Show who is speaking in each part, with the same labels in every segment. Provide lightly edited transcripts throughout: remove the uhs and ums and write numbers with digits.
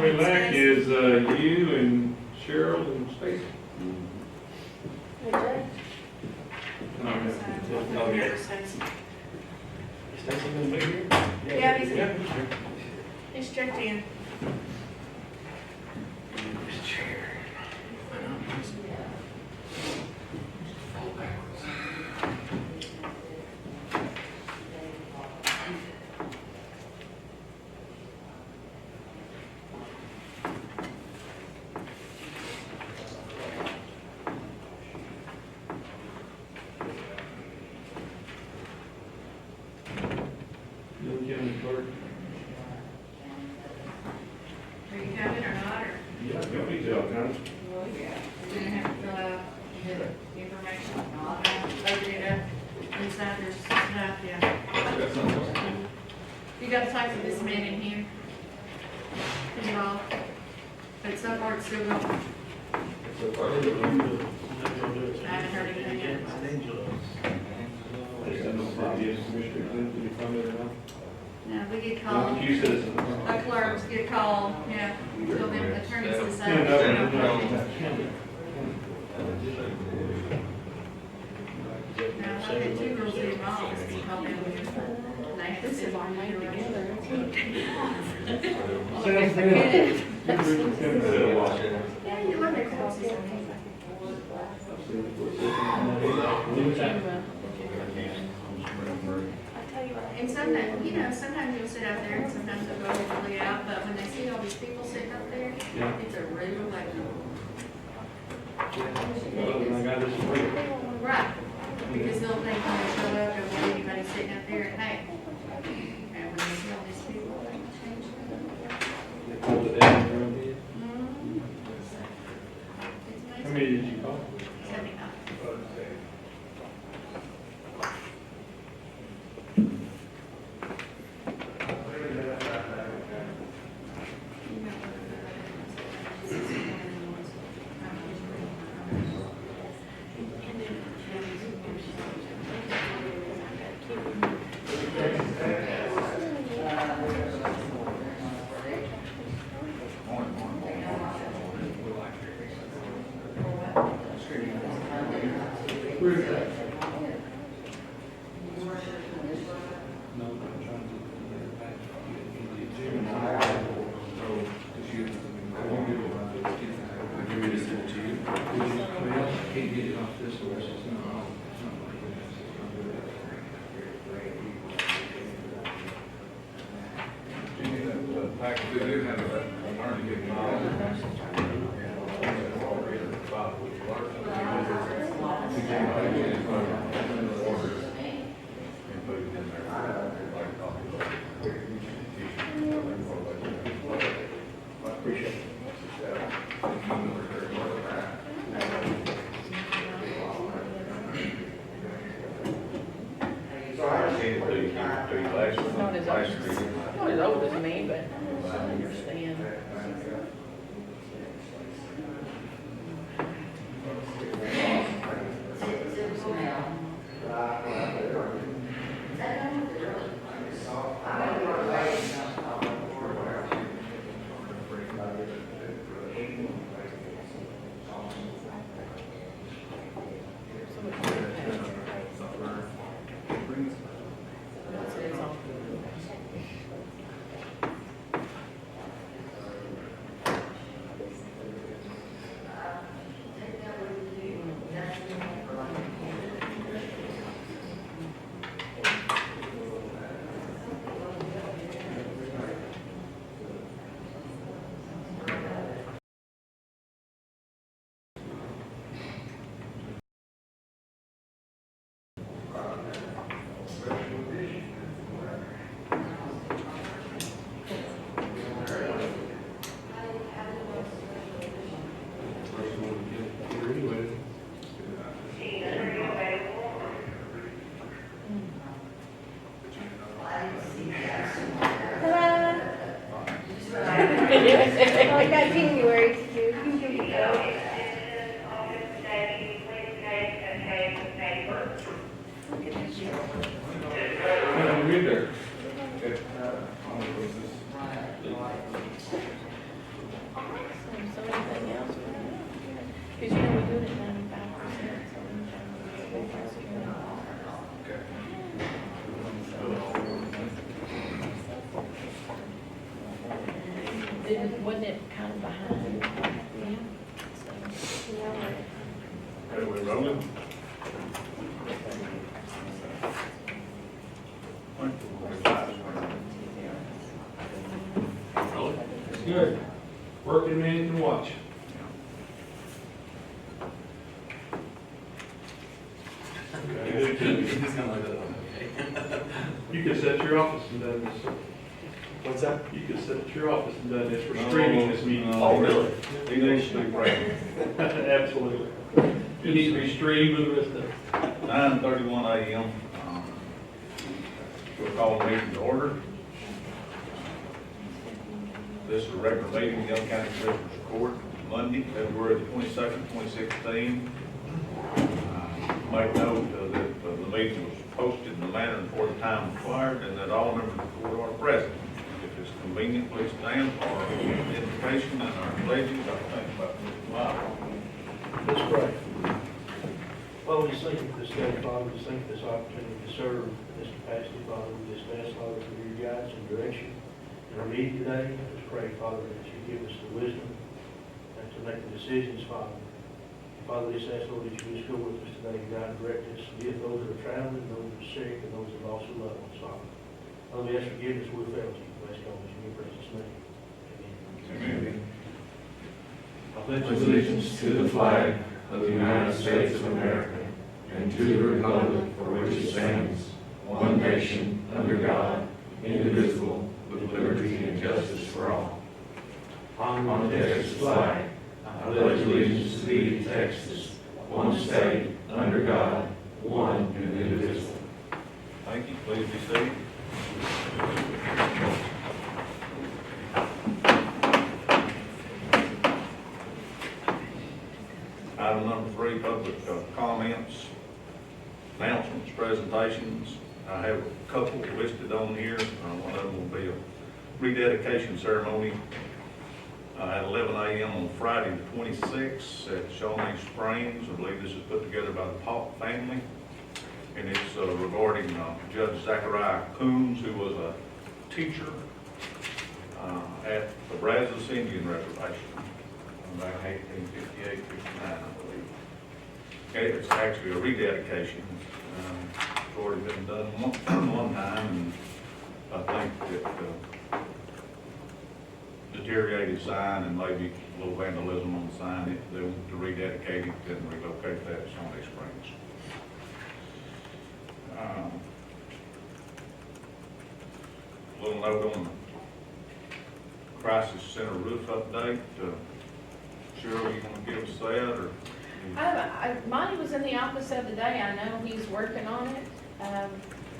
Speaker 1: elect is you and Cheryl and Stacy. Stacy gonna be here?
Speaker 2: Yeah, he's here. He's checked in.
Speaker 1: County clerk.
Speaker 2: Are you coming or not, or?
Speaker 1: Yeah, you'll be tell, kind
Speaker 2: Well, yeah. You're gonna have to fill out the information, open it up, inside there's stuff, yeah. You got to type for this man in here. Is it all? But so far it's still going. I haven't heard anything yet. No, we get called. A clerks get called, yeah, till them attorneys decide. Now, I had two girls in my office that called down here. And they had to sit on me together. Yeah, you look at courses. And sometimes you'll sit out there and sometimes they'll go really out, but when they see all these people sitting up there, it's a real like. Right, because they'll think when they show up, there won't be anybody sitting out there and hey, and when they see all these people, they change it.
Speaker 1: How many did you call?
Speaker 2: 79.
Speaker 1: Where's that?
Speaker 3: Not as old as me, but I understand.
Speaker 4: I got January to do.
Speaker 3: Wasn't it kind of behind? Yeah.
Speaker 1: Okay, we rolling? Good. Working man can watch. You could set your office and done this.
Speaker 5: What's that?
Speaker 1: You could set your office and done this for streaming this meeting.
Speaker 5: Oh, really?
Speaker 1: He needs to be present. Absolutely. You need to be streamed with the rest of it.
Speaker 6: 9:31 a.m. We'll call the meeting to order. This is a regular meeting of the Young County Commissioners Court, Monday, February the 22nd, 2016. Make note that the meeting was posted in the manner and for the time required, and that all members of the court are present. If it's convenient, please stand for identification and our pledges. I think about this live.
Speaker 5: Let's pray. Father, we just thank you for this day, Father. We just thank you for this opportunity to serve in this capacity, Father. We just ask, Father, for your guidance and direction in our meeting today. I just pray, Father, that you give us the wisdom and to make the decisions, Father. Father, we just ask, Lord, that you just go with us today, guide and direct us, be with those that are traveling, those that are sick, and those that lost their loved ones, Father. Father, we ask forgiveness where we failed you. We ask all this in your precious name. Amen.
Speaker 6: Amen.
Speaker 7: I pledge allegiance to the flag of the United States of America and to the republic for which it stands, one nation, under God, indivisible, with liberty and justice for all. On the Texas flag, I pledge allegiance to thee, Texas, one state, under God, one and indivisible.
Speaker 6: Thank you. Please be seated. Item number 3, public comments, announcements, presentations. I have a couple listed on here. One of them will be a rededication ceremony at 11 a.m. on Friday the 26th at Shawnee Springs. I believe this is put together by the Paulk family. And it's regarding Judge Zachariah Coombs, who was a teacher at the Brazos Indian Reservation back in 1858, 59, I believe. Okay, it's actually a rededication. It's already been done one time, and I think that deteriorated sign and maybe a little vandalism on the sign, they want to rededicate it and relocate that to Shawnee Springs. A little note on the Crisis Center roof update. Cheryl, you want to give us that, or?
Speaker 3: Monty was in the office the other day. I know he's working on it.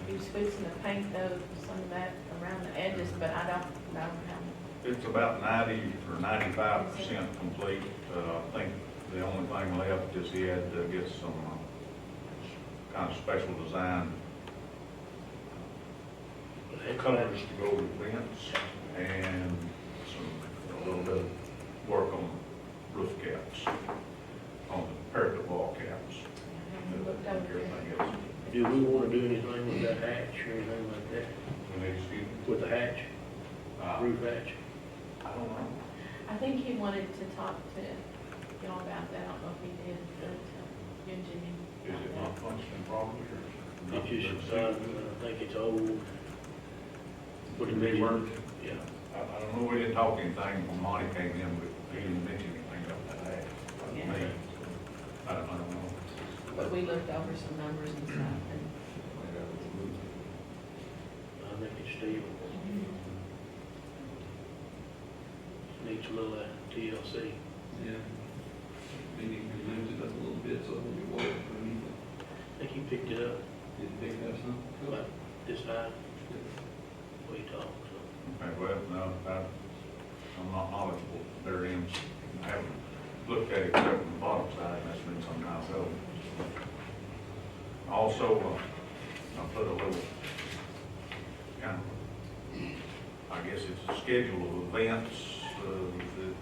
Speaker 3: He was fixing to paint some of that around the edges, but I don't know how.
Speaker 6: It's about 90 or 95% complete. I think the only thing left is he had to get some kind of special design covers to go with vents and a little bit of work on roof caps, on the parapet wall caps. Everything else.
Speaker 5: Do we want to do anything with that hatch or anything like that? With the hatch, roof hatch?
Speaker 6: I don't know.
Speaker 3: I think he wanted to talk to y'all about that. I don't know if he did, but Jimmy.
Speaker 6: Is it not functioning properly, or?
Speaker 5: It just done, I think it's old. What do you mean? Yeah.
Speaker 6: I don't know, we didn't talk anything when Monty came in, but he didn't mention anything about that.
Speaker 3: Yeah.
Speaker 6: I don't know.
Speaker 3: But we looked over some numbers and stuff, and
Speaker 5: I think it's steel. Needs a little TLC.
Speaker 7: Yeah. Maybe you can lift it up a little bit so it won't be water underneath it.
Speaker 5: I think he picked it up
Speaker 7: Did you pick that some?
Speaker 5: about this high. We talked, so.
Speaker 6: Okay, well, no, I'm not knowledgeable therein. I haven't looked at it except from the bottom side, and that's been some time ago. Also, I put a little, kind of, I guess it's a schedule of events that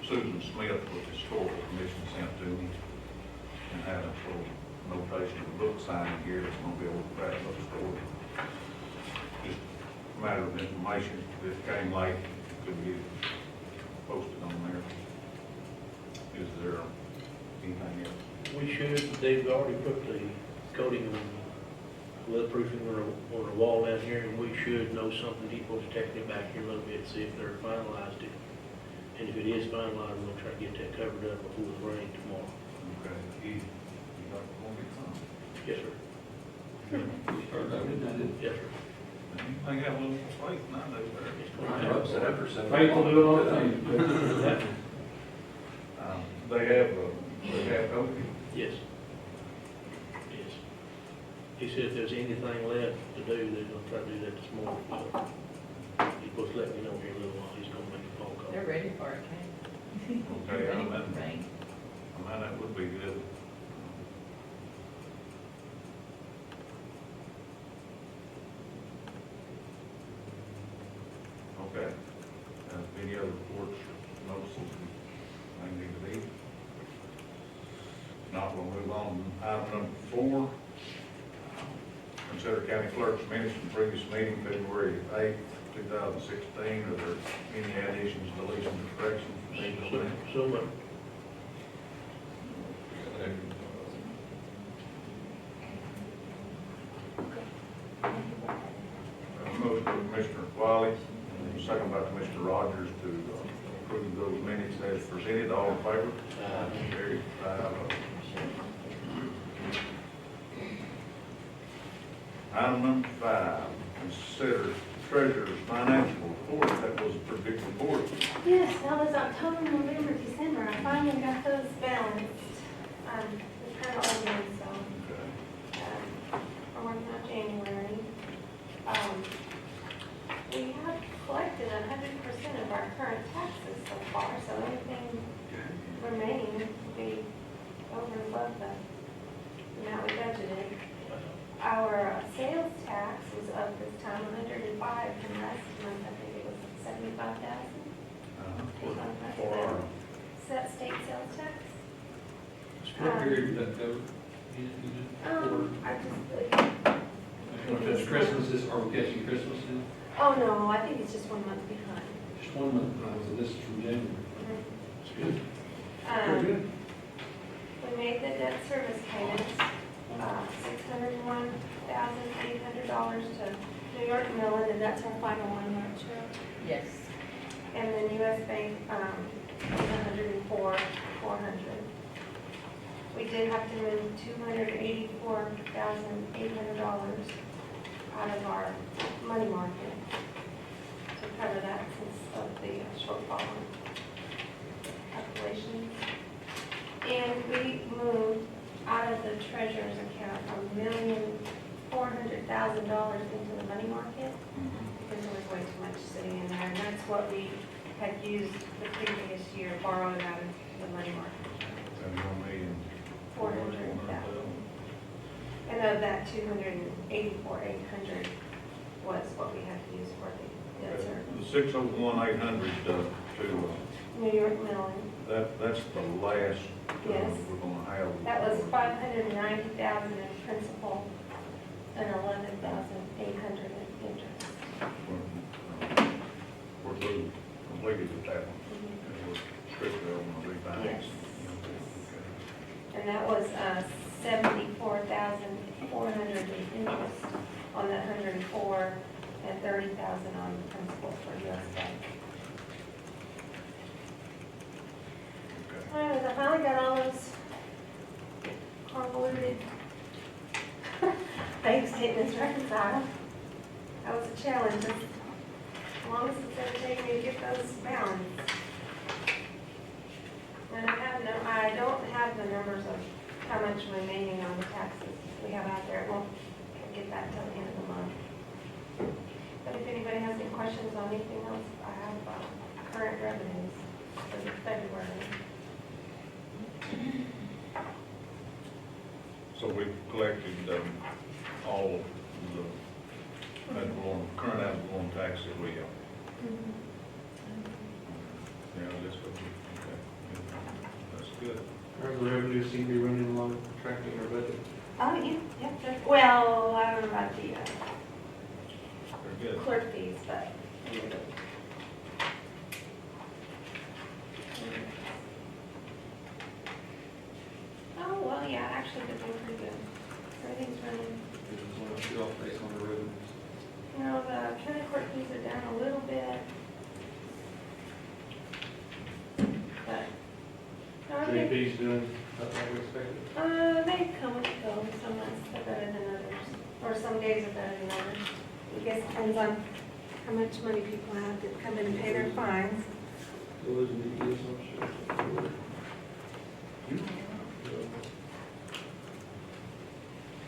Speaker 6: Susan Smith with the Historical Commission sent to me, and had a little notation of book signing here that's going to be able to back up the story. Just a matter of information that came late could get it posted on there. Is there anything else?
Speaker 5: We should, they've already put the coating on, weatherproofing on the wall down here, and we should know something. He's supposed to take it back here a little bit, see if they're finalized it. And if it is finalized, we'll try to get that covered up before the rain tomorrow.
Speaker 6: Okay, you got one big time.
Speaker 5: Yes, sir.
Speaker 1: We started out with that.
Speaker 5: Yes, sir.
Speaker 6: You think I have a little more faith than I do there.
Speaker 5: It's
Speaker 7: I
Speaker 5: going
Speaker 7: know,
Speaker 5: to
Speaker 7: set up or something.
Speaker 1: Faith will do it all the time.
Speaker 6: They have coated.
Speaker 5: Yes. Yes. He said if there's anything left to do, they're gonna try to do that this morning. So he's supposed to let me know here in a little while. He's gonna make a phone call.
Speaker 3: They're ready for it, Kate.
Speaker 6: Okay, I mean,
Speaker 3: Rain.
Speaker 6: that would be good. Okay. Any other reports, notices, I need to be? Not, we'll move on. Item number 4. Consider county clerk's minutes from previous meeting, February 8th, 2016. Are there any additions, deletions, or corrections from these minutes?
Speaker 5: So much.
Speaker 6: Motion by Commissioner Wiley, and second by Commissioner Rogers to approve those minutes as presented. All in favor? Carried 5-0. Item number 5, consider treasurer's financial report. That was a pretty big report.
Speaker 4: Yes, that was October, November, December. I finally got those balanced. It's kind of old ones, so,
Speaker 6: Okay.
Speaker 4: I'm working on January. We have collected 100% of our current taxes so far, so anything remaining will be over and above the amount we budgeted. Our sales tax was up this time, 105 from last month. I think it was 75,000.
Speaker 6: For our,
Speaker 4: Set state sales tax.
Speaker 1: What period did that cover?
Speaker 4: I just,
Speaker 1: It's Christmas, are we catching Christmas now?
Speaker 4: oh no, I think it's just 1 month behind.
Speaker 1: Just 1 month, so this is from January. It's good. Very good.
Speaker 4: We made the debt service payments, $601,800 to New York Mellon, and that's our final one, right, Cheryl?
Speaker 3: Yes.
Speaker 4: And then U.S. Bank, $104,400. We did have to move $284,800 out of our money market to cover that since of the shortfall calculations. And we moved out of the treasurer's account $1,400,000 into the money market because there was way too much sitting in there. And that's what we had used the previous year, borrowed out of the money market. 400,000. And of that 284,800 was what we had to use for the debt service.
Speaker 6: the 601,800 to,
Speaker 4: New York Mellon,
Speaker 6: that's the last
Speaker 4: Yes.
Speaker 6: we're gonna have.
Speaker 4: that was 590,000 in principal and 11,800 in interest.
Speaker 6: We're through, completed with that one. And we're strictly on the refinance.
Speaker 4: Yes. And that was 74,400 in interest on that 104 and 30,000 on principal for U.S. Bank.
Speaker 6: Okay.
Speaker 4: All right, I finally got all those convoluted bank statements reconciled. That was a challenge, as long as it's ever taken me to get those balanced. And I don't have the numbers of how much remaining on the taxes we have out there. We'll get that till the end of the month. But if anybody has any questions on anything else, I have current revenues for February.
Speaker 6: So we've collected all of the ad valorem, current ad valorem tax that we have. Yeah, that's what we, okay. That's good.
Speaker 1: Our revenues seem to be running along, tracking our budget.
Speaker 4: Oh, yeah, well, I don't know about the
Speaker 6: Very good.
Speaker 4: clerk fees, but actually been doing pretty good. Everything's running.
Speaker 7: Based on the revenues.
Speaker 4: You know, the county court fees are down a little bit. But, no, I think,
Speaker 1: JP's doing what we expected.
Speaker 4: they come and go. Some months are better than others, or some days are better than others. I guess it depends on how much money people have to come in and pay their fines.
Speaker 1: So isn't it, I'm sure.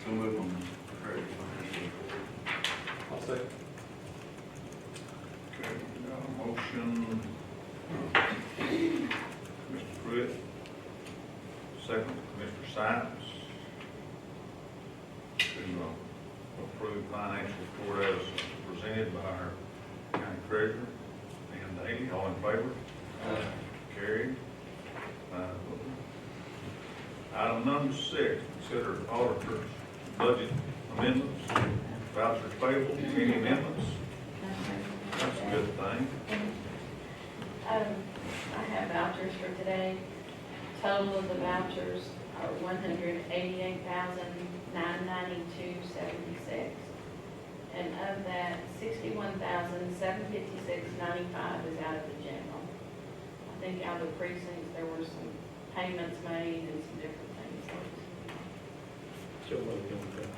Speaker 7: So move on. Credit.
Speaker 1: I'll say.
Speaker 6: Okay, we got a motion. Mr. Pruitt. Second, Mr. Sykes. To approve financial report as presented by our county treasurer and Daly. All in favor? Carried. Item number 6, consider auditor's budget amendments, vouchers payable, any amendments? That's a good thing.
Speaker 3: I have vouchers for today. Total of the vouchers are $188,992.76. And of that, $61,756.95 is out of the general. I think out of the precincts, there were some payments made and some different things.
Speaker 5: So what are we doing with that?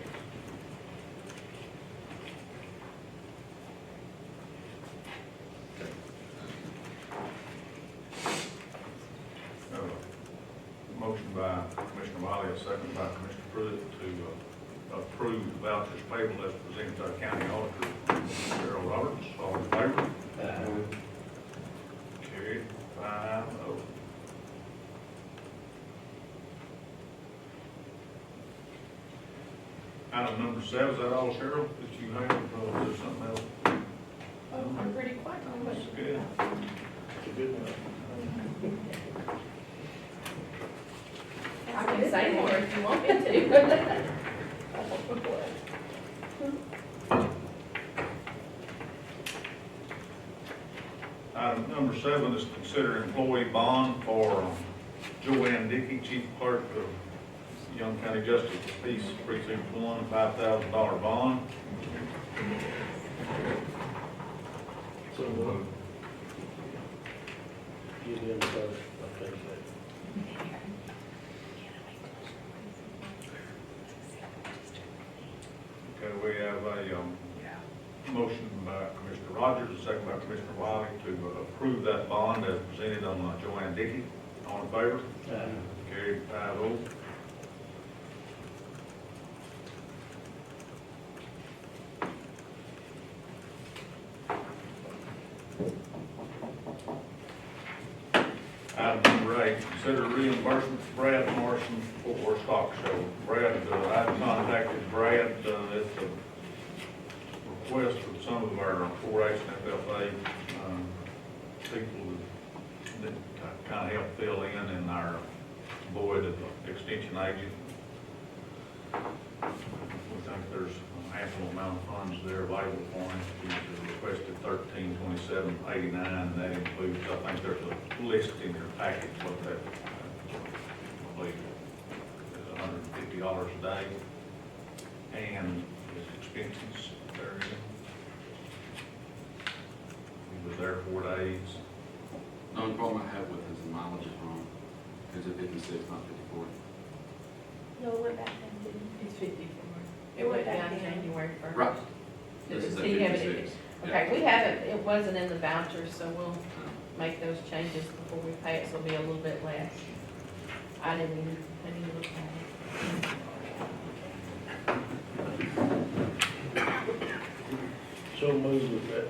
Speaker 6: Motion by Commissioner Wiley, a second by Commissioner Pruitt to approve vouchers payable as presented to our county auditor, Cheryl Roberts. All in favor? Carried 5-0. Item number 7, is that all, Cheryl, that you have, or is there something else?
Speaker 3: Oh, I'm pretty quick.
Speaker 6: That's good.
Speaker 5: It's a good one.
Speaker 3: I can say more if you want me to.
Speaker 6: Item number 7 is consider employee bond for Joanne Dickey, Chief Clerk of Young County Justice Peace Precinct 1, $5,000 bond.
Speaker 5: So what? Give them the first, I'll take that.
Speaker 6: Okay, we have a motion by Commissioner Rogers, a second by Commissioner Wiley to approve that bond as presented on Joanne Dickey. All in favor? Carried 5-0. Item number 8, consider reimbursement for Brad Morrison for stock show. Brad, I contacted Brad at the request of some of our 4-H and FFA people that kind of help fill in our void of the extension agent. We think there's an ample amount of funds there available for him. He's requested $1327.89, and that includes, I think there's a list in your package what that, I believe, is $150 a day, and his expenses there. He was there 4 days.
Speaker 7: The only problem I have with his mileage is wrong. Is it 56, not 54?
Speaker 4: No, it went back then, didn't
Speaker 3: It's 54.
Speaker 4: It went back
Speaker 3: down
Speaker 4: in.
Speaker 3: January 1st.
Speaker 7: Right. This is at
Speaker 3: He have it-
Speaker 7: 56.
Speaker 3: Okay, we haven't, it wasn't in the vouchers, so we'll make those changes before we pay it, so it'll be a little bit less. I didn't even look at it.
Speaker 5: So move with that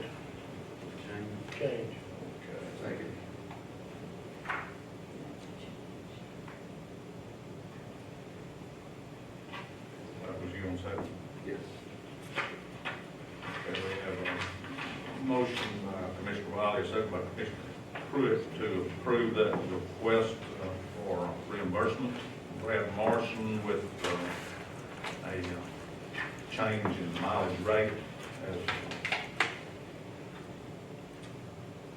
Speaker 5: change.
Speaker 7: Second.
Speaker 6: That was you on second.
Speaker 7: Yes.
Speaker 6: Okay, we have a motion by Commissioner Wiley, second by Commissioner Pruitt to approve that request for reimbursement. Brad Morrison with a change in mileage rate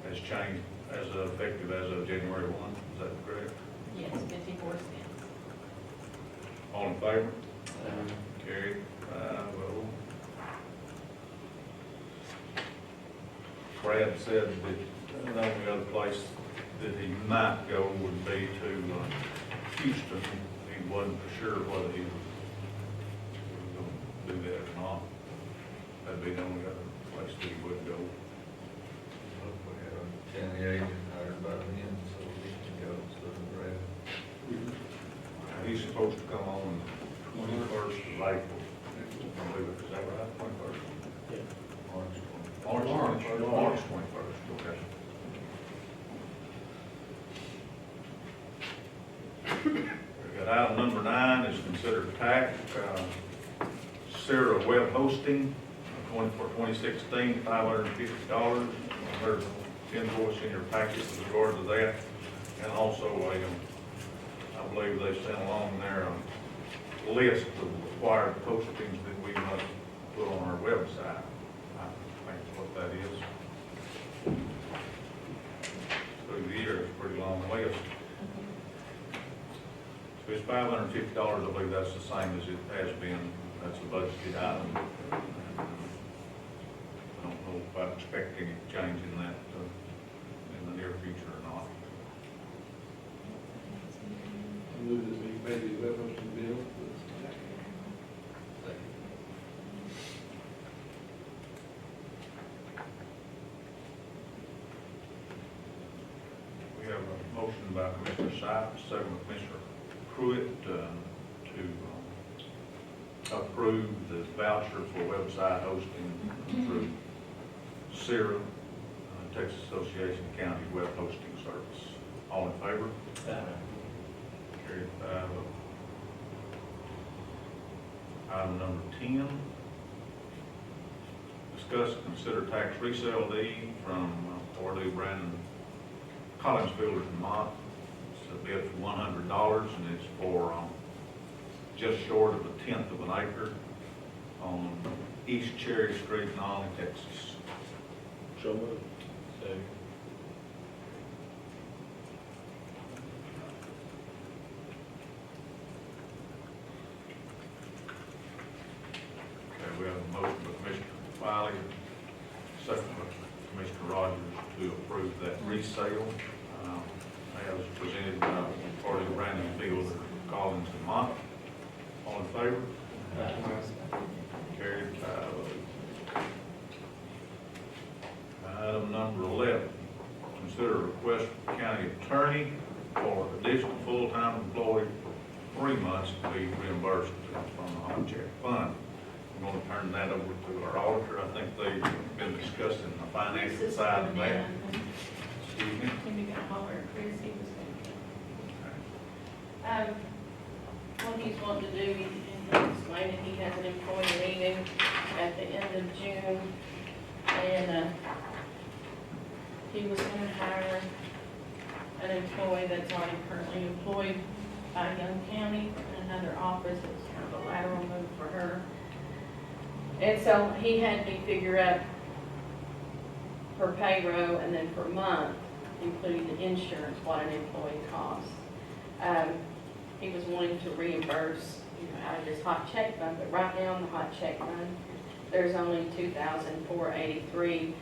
Speaker 6: has changed as effective as of January 1. Is that correct?
Speaker 3: Yes, 54 cents.
Speaker 6: All in favor? Carried. Well, Brad said that the only other place that he might go would be to Houston. He wasn't for sure whether he was going to do that or not. That'd be the only other place that he would go.
Speaker 7: County agent hired by then, so he can go, so the rest.
Speaker 6: He's supposed to come on 21st of April. I believe it. Is that right? 21st? March 21st, okay. We got item number 9 is considered TAC, Sarah Web Hosting, for 2016, $550. There's an invoice in your packet with regard to that, and also I believe they sent along there a list of required postings that we must put on our website. I think that's what that is. Through the year, it's a pretty long list. So it's $550, I believe that's the same as it has been. That's a budgeted item. I don't know if I expect any change in that in the near future or not.
Speaker 1: Move this week, maybe the web hosting bill.
Speaker 6: We have a motion by Commissioner Sykes, second by Commissioner Pruitt, to approve the voucher for website hosting through CERA, Texas Association of County Web Hosting Service. All in favor? Carried 5-0. Item number 10, discuss and consider tax resale deed from Purdue Brandon Collins Builders in Mott. It's a bid for $100, and it's for just short of 1/10 of an acre on East Cherry Street in Allen, Texas.
Speaker 1: So moved. Second.
Speaker 6: Okay, we have a motion by Commissioner Wiley, second by Commissioner Rogers to approve that resale as presented by Purdue Brandon Builders Collins and Mott. All in favor? Carried 5-0. Item number 11, consider a request from the county attorney for additional full-time employee for 3 months to be reimbursed from the hot check fund. I'm going to turn that over to our auditor. I think they've been discussing the financial side of that. Excuse me.
Speaker 3: When you got holler at Chris, he was what he's wanting to do, he explained that he has an employee meeting at the end of June, and he was gonna hire an employee that's already currently employed by Young County in another office. It was kind of a lateral move for her. And so he had me figure out per payroll and then per month, including the insurance, what an employee costs. He was wanting to reimburse, out of his hot check fund, but right now in the hot check fund, there's only $2,483.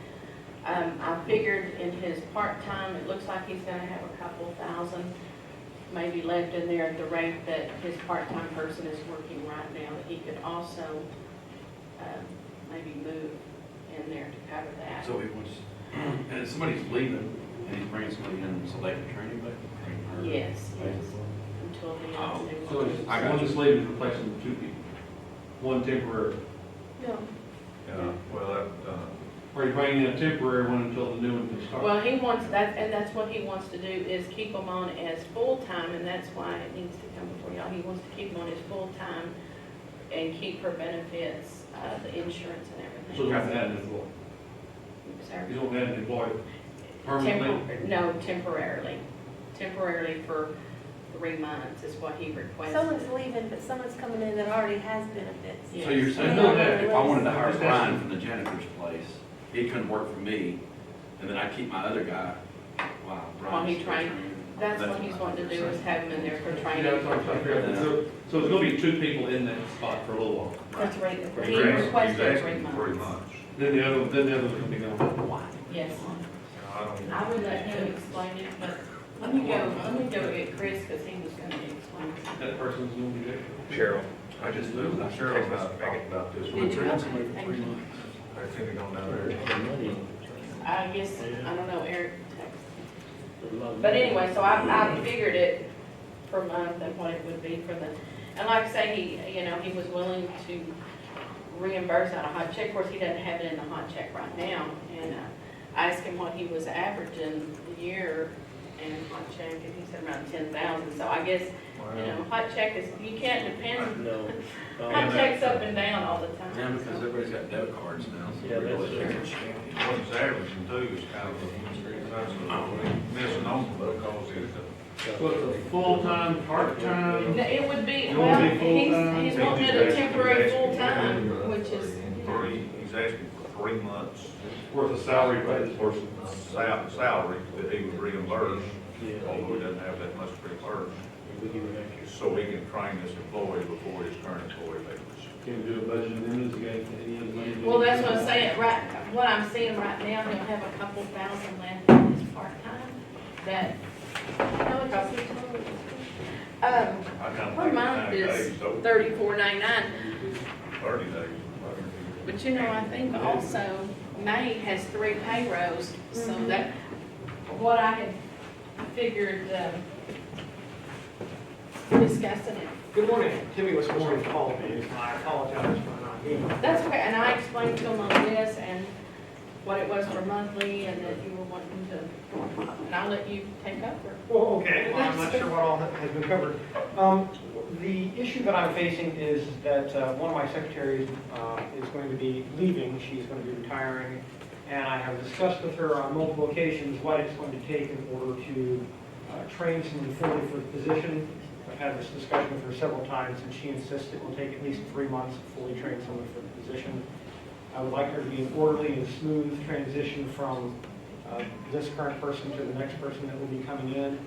Speaker 3: I figured in his part-time, it looks like he's gonna have a couple thousand maybe left in there at the rate that his part-time person is working right now, that he could also maybe move in there to cover that.
Speaker 8: So it was, and if somebody's leaving, and he's bringing somebody in, so they can train him back?
Speaker 3: Yes, until the
Speaker 8: Oh.
Speaker 3: end.
Speaker 1: So it's,
Speaker 8: I got
Speaker 1: one
Speaker 8: you.
Speaker 1: that's leaving replacing 2 people. One temporary.
Speaker 3: No.
Speaker 6: Well, that,
Speaker 1: Or you bring in a temporary one until the new one can start.
Speaker 3: Well, he wants that, and that's what he wants to do, is keep them on as full-time, and that's why it needs to come before y'all. He wants to keep them on as full-time and keep her benefits, the insurance and everything.
Speaker 1: So you have to add an employee.
Speaker 3: Sir?
Speaker 1: You don't add an employee permanently?
Speaker 3: No, temporarily. Temporarily for 3 months is what he requested.
Speaker 4: Someone's leaving, but someone's coming in that already has benefits.
Speaker 3: Yes.
Speaker 8: So you're saying that if I wanted to hire Brian from the janitor's place, he couldn't work for me, and then I keep my other guy, wow,
Speaker 3: While he
Speaker 8: Brian's still
Speaker 3: trained.
Speaker 8: training.
Speaker 3: That's what he's wanting to do, is have him in there for
Speaker 1: Yeah,
Speaker 3: training.
Speaker 1: that's what I'm trying to figure out. So it's gonna be 2 people in that spot for a little while.
Speaker 3: For 3, he
Speaker 6: He's
Speaker 3: requested
Speaker 6: asking
Speaker 3: 3
Speaker 6: for 3
Speaker 3: months.
Speaker 6: months.
Speaker 1: Then the other one's gonna be gone.
Speaker 3: Yes.
Speaker 6: I don't.
Speaker 3: I would let him explain it, but let me go get Chris, because he was gonna explain it.
Speaker 1: That person's gonna be there.
Speaker 6: Cheryl, I just moved, Cheryl and I talked about this.
Speaker 3: Did you?
Speaker 1: Train somebody for
Speaker 3: Thank
Speaker 1: 3
Speaker 3: you.
Speaker 1: months.
Speaker 6: I think they're going down there.
Speaker 3: I guess, I don't know, Eric texted. But anyway, so I figured it per month and what it would be for the, and like I say, he was willing to reimburse out a hot check. Of course, he doesn't have it in the hot check right now. And I asked him what he was averaging a year in hot check, and he said around 10,000. So I guess, hot check is, you can't depend,
Speaker 5: No.
Speaker 3: hot check's up and down all the
Speaker 8: Yeah,
Speaker 3: time.
Speaker 8: because everybody's got debit cards now. So
Speaker 5: Yeah, that's
Speaker 8: really,
Speaker 5: true.
Speaker 6: What it's averaging too is kind of a misnomer because it's
Speaker 1: So it's a full-time, part-time?
Speaker 3: It would be,
Speaker 1: It
Speaker 3: well,
Speaker 1: would be full-time?
Speaker 3: he's wanting it a temporary full-time, which is,
Speaker 6: he's asking for 3 months
Speaker 1: Worth of salary by this person.
Speaker 6: salary that he would reimburse, although he doesn't have that much reimbursed, so he can train this employee before his current employee leaves.
Speaker 1: Can you do a budget amendment, you got any other money?
Speaker 3: well, that's what I'm saying, right, what I'm seeing right now, he'll have a couple thousand left in his part-time, that,
Speaker 4: How much is he total?
Speaker 6: I kind of
Speaker 3: per
Speaker 6: think
Speaker 3: month
Speaker 6: 90
Speaker 3: is
Speaker 6: days, so
Speaker 3: $34.99.
Speaker 6: 30 days.
Speaker 3: But I think also May has 3 payrolls, so that, what I had figured, discussing it.
Speaker 9: Good morning. Timmy was supposed to call me, and I apologize for not being.
Speaker 3: That's okay, and I explained to him on this and what it was for monthly and that you were wanting to, and I'll let you take over.
Speaker 9: Well, okay, well, I'm not sure what all has been covered. The issue that I'm facing is that one of my secretaries is going to be leaving. She's going to be retiring. And I have discussed with her on multiple occasions what it's going to take in order to train someone fully for the position. I've had this discussion with her several times, and she insists it will take at least 3 months to fully train someone for the position. I would like her to be an orderly and smooth transition from this current person to the next person that will be coming in.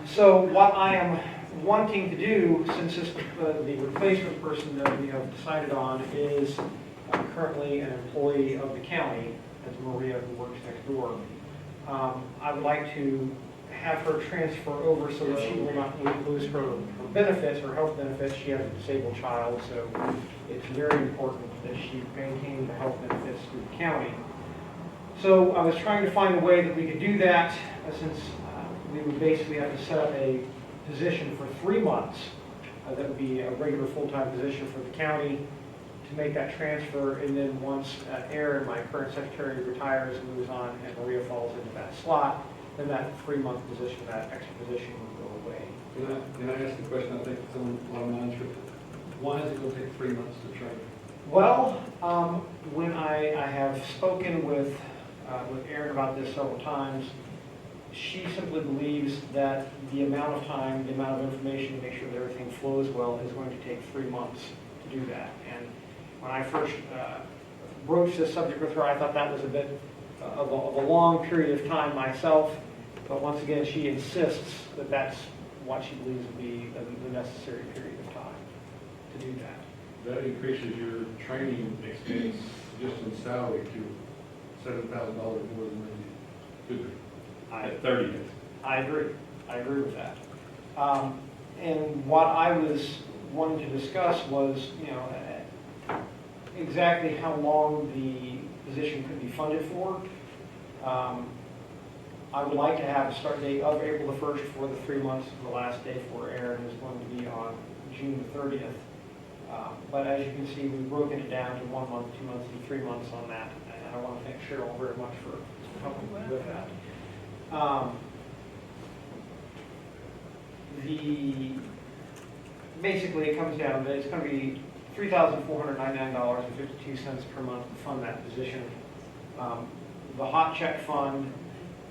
Speaker 9: So what I am wanting to do, since this, the replacement person that we have decided on is currently an employee of the county, that's Maria, who works next door, I would like to have her transfer over so that she will not lose her benefits, her health benefits. She has a disabled child, so it's very important that she maintain the health benefits through the county. So I was trying to find a way that we could do that, since we would basically have to set up a position for 3 months. That would be a regular full-time position for the county to make that transfer, and then once Erin, my current secretary, retires and moves on, and Maria falls into that slot, then that 3-month position, that extra position will go away.
Speaker 1: Can I ask a question? I think it's on a lot of minds. Why is it going to take 3 months to train?
Speaker 9: Well, when I have spoken with Erin about this several times, she simply believes that the amount of time, the amount of information to make sure that everything flows well is going to take 3 months to do that. And when I first broached this subject with her, I thought that was a bit of a long period of time myself. But once again, she insists that that's what she believes would be the necessary period of time to do that.
Speaker 1: That increases your training expense just in salary to $7,000 more than you could be. At 30 days.
Speaker 9: I agree with that. And what I was wanting to discuss was, exactly how long the position could be funded for. I would like to have a start date of April the 1st for the 3 months. The last day for Erin is going to be on June the 30th. But as you can see, we've broken it down to 1 month, 2 months, and 3 months on that. And I want to thank Cheryl very much for helping me with that. Basically, it comes down to, it's going to be $3,499.52 per month to fund that position. The hot check fund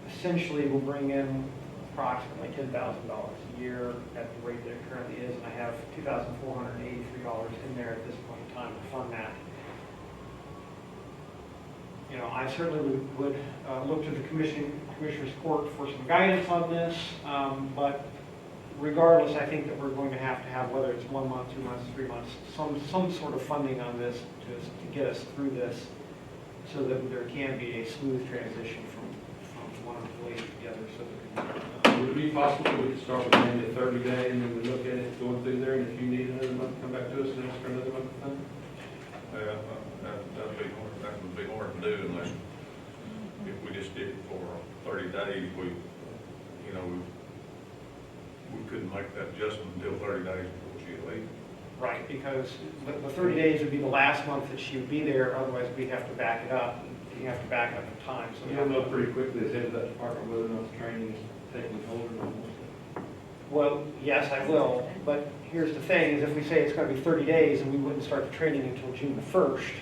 Speaker 9: essentially will bring in approximately $10,000 a year at the rate that it currently is, and I have $2,483 in there at this point in time to fund that. You know, I certainly would look to the Commissioner's Court for some guidance on this, but regardless, I think that we're going to have, whether it's 1 month, 2 months, 3 months, some sort of funding on this to get us through this, so that there can be a smooth transition from one employee to the other, so that
Speaker 1: Would it be possible we could start with maybe a 30-day, and then we look at it going through there, and if you need another month, come back to us and ask for another month of funding?
Speaker 6: That would be hard to do unless, if we just did it for 30 days, we couldn't make that adjustment until 30 days before she leaves.
Speaker 9: right, because the 30 days would be the last month that she would be there, otherwise we have to back it up, and you have to back up the time, so.
Speaker 1: You'll know pretty quickly as head of that department whether or not the training is taking hold or not.
Speaker 9: Well, yes, I will, but here's the thing, is if we say it's gonna be 30 days and we wouldn't start the training until June the 1st,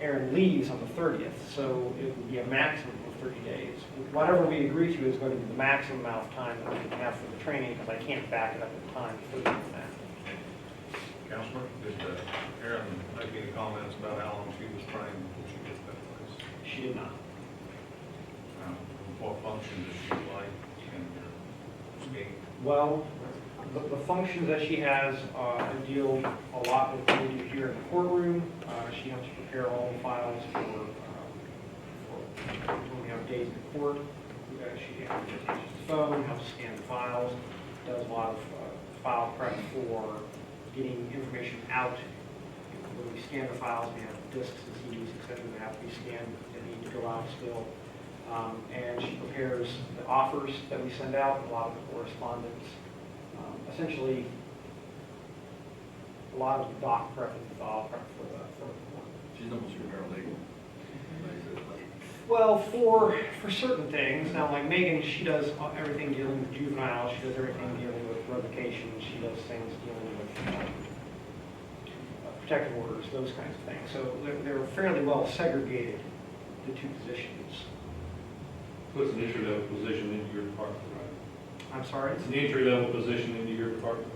Speaker 9: Aaron leaves on the 30th, so it would be a maximum of 30 days. Whatever we agree to is going to be the maximum amount of time that we can have for the training, because I can't back it up in time further than that.
Speaker 6: Counselor, did Erin make any comments about how long she was trained before she got that place?
Speaker 9: She did not.
Speaker 6: What function does she play in your scheme?
Speaker 9: Well, the functions that she has deal a lot with what we do here in the courtroom. She helps prepare all the files for when we have days in court. She answers the phone, helps scan the files, does a lot of file prep for getting information out. When we scan the files, we have discs and CDs, et cetera, that have to be scanned, that need to go out still. And she prepares the offers that we send out, a lot of the correspondence. Essentially, a lot of the doc prep and file prep for the court.
Speaker 8: She's almost your paralegal.
Speaker 9: Well, for certain things, now like Megan, she does everything dealing with juveniles, she does everything dealing with revocation, she does things dealing with protective orders, those kinds of things. So they're fairly well segregated, the two positions.
Speaker 1: So it's an entry-level position into your department, right?
Speaker 9: I'm sorry?
Speaker 1: It's an entry-level position into your department.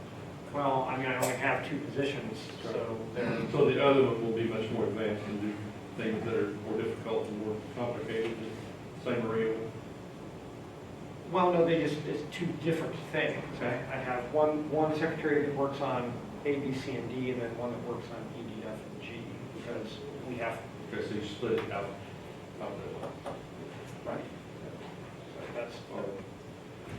Speaker 9: Well, I mean, I only have two positions, so they're,
Speaker 1: So the other one will be much more advanced and do things that are more difficult and more complicated, same arena.
Speaker 9: well, no, it's two different things. I have one secretary that works on A, B, C, and D, and then one that works on E, D, F, and G, because we have,
Speaker 1: Okay, so you split it out there.
Speaker 9: right? So that's,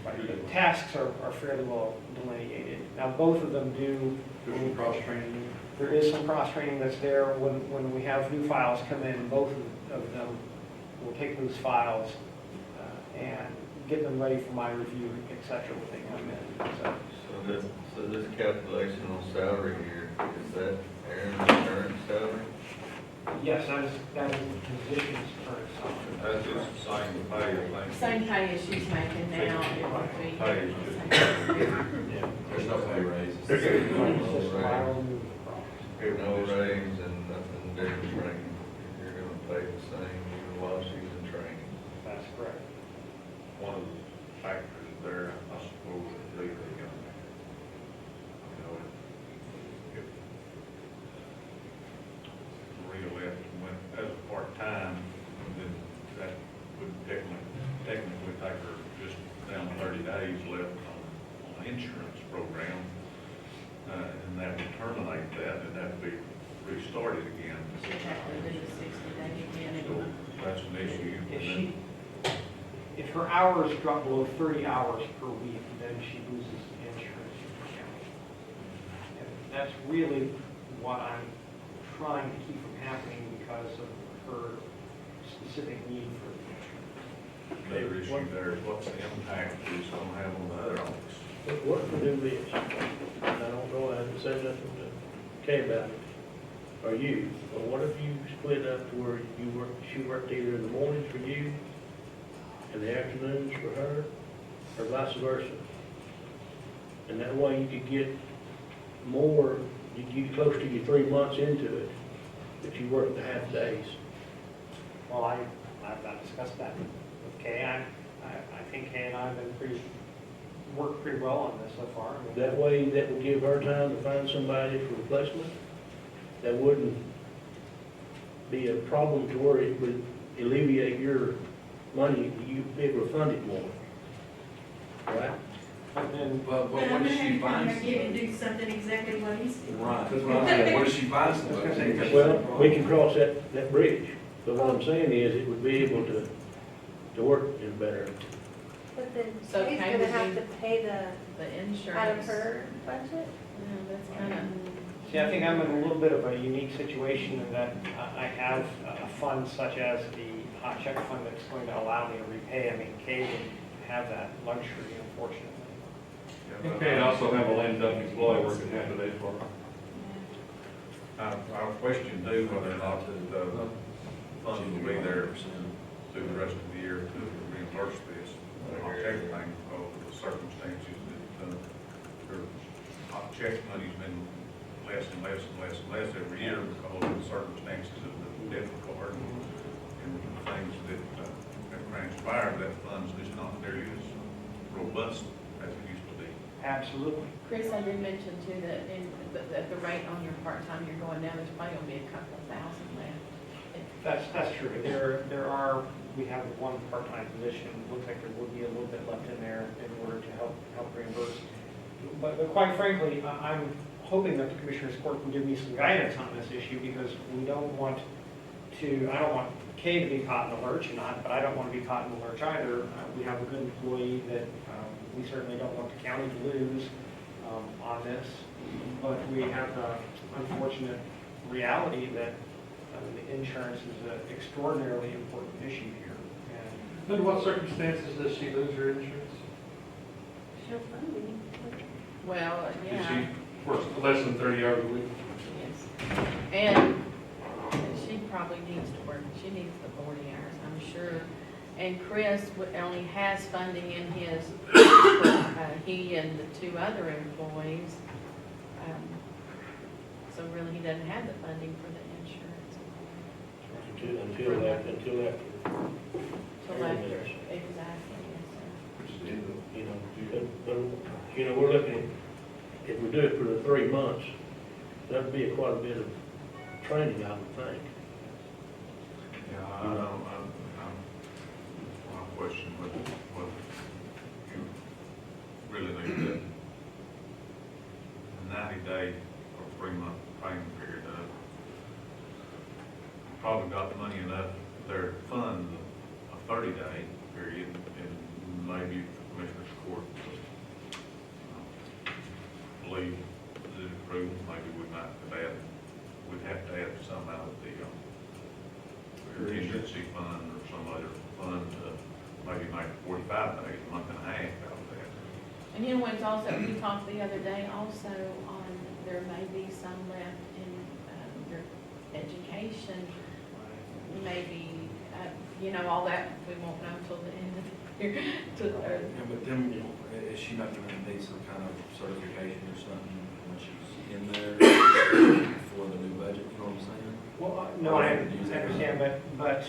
Speaker 9: right, the tasks are fairly well delineated. Now, both of them do,
Speaker 1: There's some cross-training.
Speaker 9: there is some cross-training that's there. When we have new files come in, both of them will take those files and get them ready for my review, et cetera, when they come in.
Speaker 10: So this calculation on salary here, is that Aaron's current salary?
Speaker 9: Yes, that is the position's current salary.
Speaker 6: That's just the same pay, I think.
Speaker 2: Same pay as she's making now, it would be.
Speaker 6: Pay is just-
Speaker 8: There's no pay raises.
Speaker 9: It's just a lateral move across.
Speaker 10: No raise and nothing different training. You're gonna pay the same even while she's in training.
Speaker 9: That's correct.
Speaker 6: One of the factors there, I suppose, is legally going to, if Maria left and went as a part-time, then that would technically take her just down 30 days left on the insurance program. And that would terminate that, and that would be restarted again.
Speaker 2: She'd have to do the 60-day again.
Speaker 6: So that's an issue.
Speaker 9: If her hours drop below 30 hours per week, then she loses insurance. And that's really what I'm trying to keep from happening because of her specific need for the insurance.
Speaker 6: Another issue there is what's the impact it's going to have on the other office?
Speaker 5: What if we do this? I don't know, I haven't said nothing to Kay about it, or you, but what if you split up to where she worked either in the mornings for you and the afternoons for her, or vice versa? And that way you could get more, you could get close to your 3 months into it, if you work the half days.
Speaker 9: Well, I've not discussed that with Kay. I think Kay and I have been worked pretty well on this so far. I mean,
Speaker 5: That way, that would give her time to find somebody for replacement. That wouldn't be a problem to where it would alleviate your money, you be able to fund it more. Right?
Speaker 9: But then,
Speaker 8: But
Speaker 2: But I'm
Speaker 8: what
Speaker 2: gonna
Speaker 8: if she
Speaker 2: have to come
Speaker 8: finds
Speaker 2: back in and
Speaker 8: somebody?
Speaker 2: do something exactly what he's doing.
Speaker 8: Right, that's what I'm saying, what if she finds somebody?
Speaker 5: Well, we can cross that bridge, but what I'm saying is it would be able to work in better.
Speaker 4: But then
Speaker 3: So
Speaker 4: she's
Speaker 3: Kay
Speaker 4: gonna
Speaker 3: would
Speaker 4: have
Speaker 3: be-
Speaker 4: to pay
Speaker 3: The
Speaker 4: out of
Speaker 3: insurance.
Speaker 4: her budget?
Speaker 3: Yeah, that's kind of,
Speaker 9: see, I think I'm in a little bit of a unique situation in that I have a fund such as the hot check fund that's going to allow me to repay. I mean, Kay would have that luxury, unfortunately.
Speaker 1: Okay, also have a lame duck employee working half a day for her.
Speaker 6: I question too whether or not the funds will be there through the rest of the year to reimburse this. Hot check thing, of the circumstances that, their hot check money's been less and less and less and less every year because of the circumstances of the debit card and things that have transpired. That fund's just not nearly as robust as it used to be.
Speaker 9: Absolutely.
Speaker 3: Chris, I did mention too that at the rate on your part-time you're going down, there's probably gonna be a couple of thousand left.
Speaker 9: That's true. We have one part-time position. Looks like there will be a little bit left in there in order to help reimburse. But quite frankly, I'm hoping that the Commissioners Court can give me some guidance on this issue because I don't want Kay to be caught in the lurch, but I don't want to be caught in the lurch either. We have a good employee that we certainly don't want the county to lose on this. But we have the unfortunate reality that the insurance is an extraordinarily important issue here. And
Speaker 1: Under what circumstances does she lose her insurance?
Speaker 4: She'll fund me.
Speaker 3: Well,
Speaker 1: If
Speaker 3: yeah,
Speaker 1: she works less than 30 hours a week?
Speaker 3: yes. And she probably needs to work, she needs the 40 hours, I'm sure. And Chris only has funding in his, he and the two other employees. So really, he doesn't have the funding for the insurance.
Speaker 5: Until after.
Speaker 3: Till after, exactly, yes,
Speaker 5: We're looking at, if we do it for the 3 months, that'd be quite a bit of training, I would think.
Speaker 6: Yeah, I don't, I question whether you really need that 90-day or 3-month payment period. Probably got money enough there to fund a 30-day period, and maybe the Commissioners Court believe that it's approved, maybe we'd have to add some out of the contingency fund or some other fund to maybe make 45 days, a month and a half out of that.
Speaker 3: And you know what's also, we talked the other day also on, there may be some left in your education, maybe, all that, we won't know until the end of the year.
Speaker 8: Yeah, but then, is she not gonna need some kind of certification or something when she's in there for the new budget, you know what I'm saying?
Speaker 9: well, no, I understand, but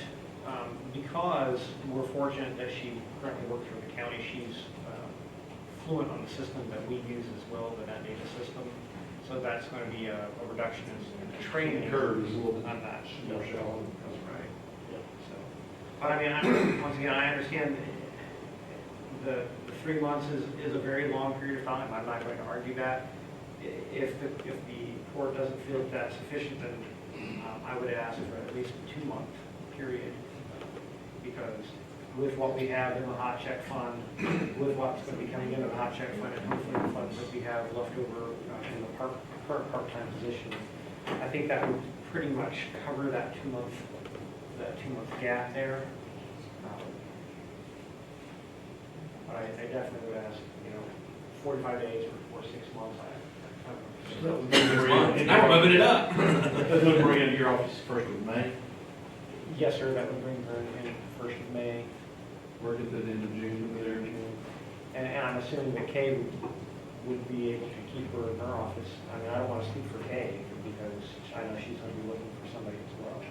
Speaker 9: because we're fortunate that she currently works for the county, she's fluent on the system that we use as well, the net data system. So that's going to be a reduction in the training curve on that.
Speaker 1: No show.
Speaker 9: That's right. So, but I mean, once again, I understand the 3 months is a very long period of time. I'm not going to argue that. If the court doesn't feel that that's sufficient, then I would ask for at least a 2-month period. Because with what we have in the hot check fund, with what's going to be coming into the hot check fund, and hopefully the funds that we have left over in the current part-time position, I think that would pretty much cover that 2-month gap there. But I definitely would ask, 45 days or 6 months.
Speaker 8: Now we're moving it up.
Speaker 1: That would bring into your office first of May,
Speaker 9: Yes, sir, that would bring her in 1st of May.
Speaker 1: working to the end of June, there in June.
Speaker 9: And I'm assuming that Kay would be able to keep her in her office. I mean, I don't want to speak for Kay because I know she's going to be looking for somebody as well.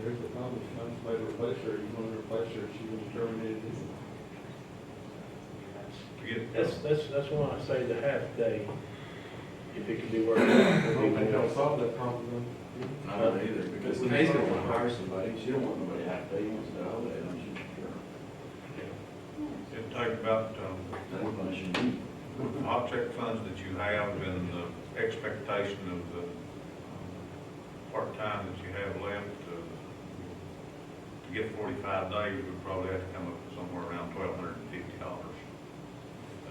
Speaker 1: There's the problem, if you want to replace her, you want to replace her, she was terminated.
Speaker 5: That's why I say the half day, if it can be worked out.
Speaker 1: I don't think that'll solve that problem.
Speaker 10: I don't either, because Kay's gonna want to hire somebody, she don't want nobody half day, wants to hold it, I'm sure.
Speaker 6: It'd take about,
Speaker 10: That's what she needs.
Speaker 6: object funds that you have and the expectation of the part-time that you have left, to get 45 days, we'd probably have to come up with somewhere around $1,250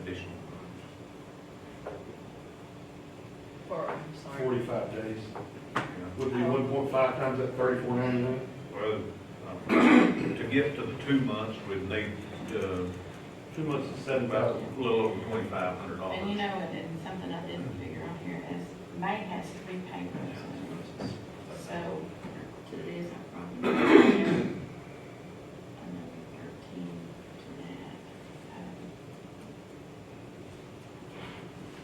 Speaker 6: additional funds.
Speaker 3: I'm sorry.
Speaker 1: 45 days.
Speaker 6: Yeah.
Speaker 1: Would be 1.5 times that 34.99.
Speaker 6: Well, to get to the 2 months, we'd need
Speaker 1: 2 months is
Speaker 6: about
Speaker 1: 7,000.
Speaker 6: a little over $2,500.
Speaker 11: And you know, and something I didn't figure on here is May has 3 payrolls. So to this, I probably another 13 to that.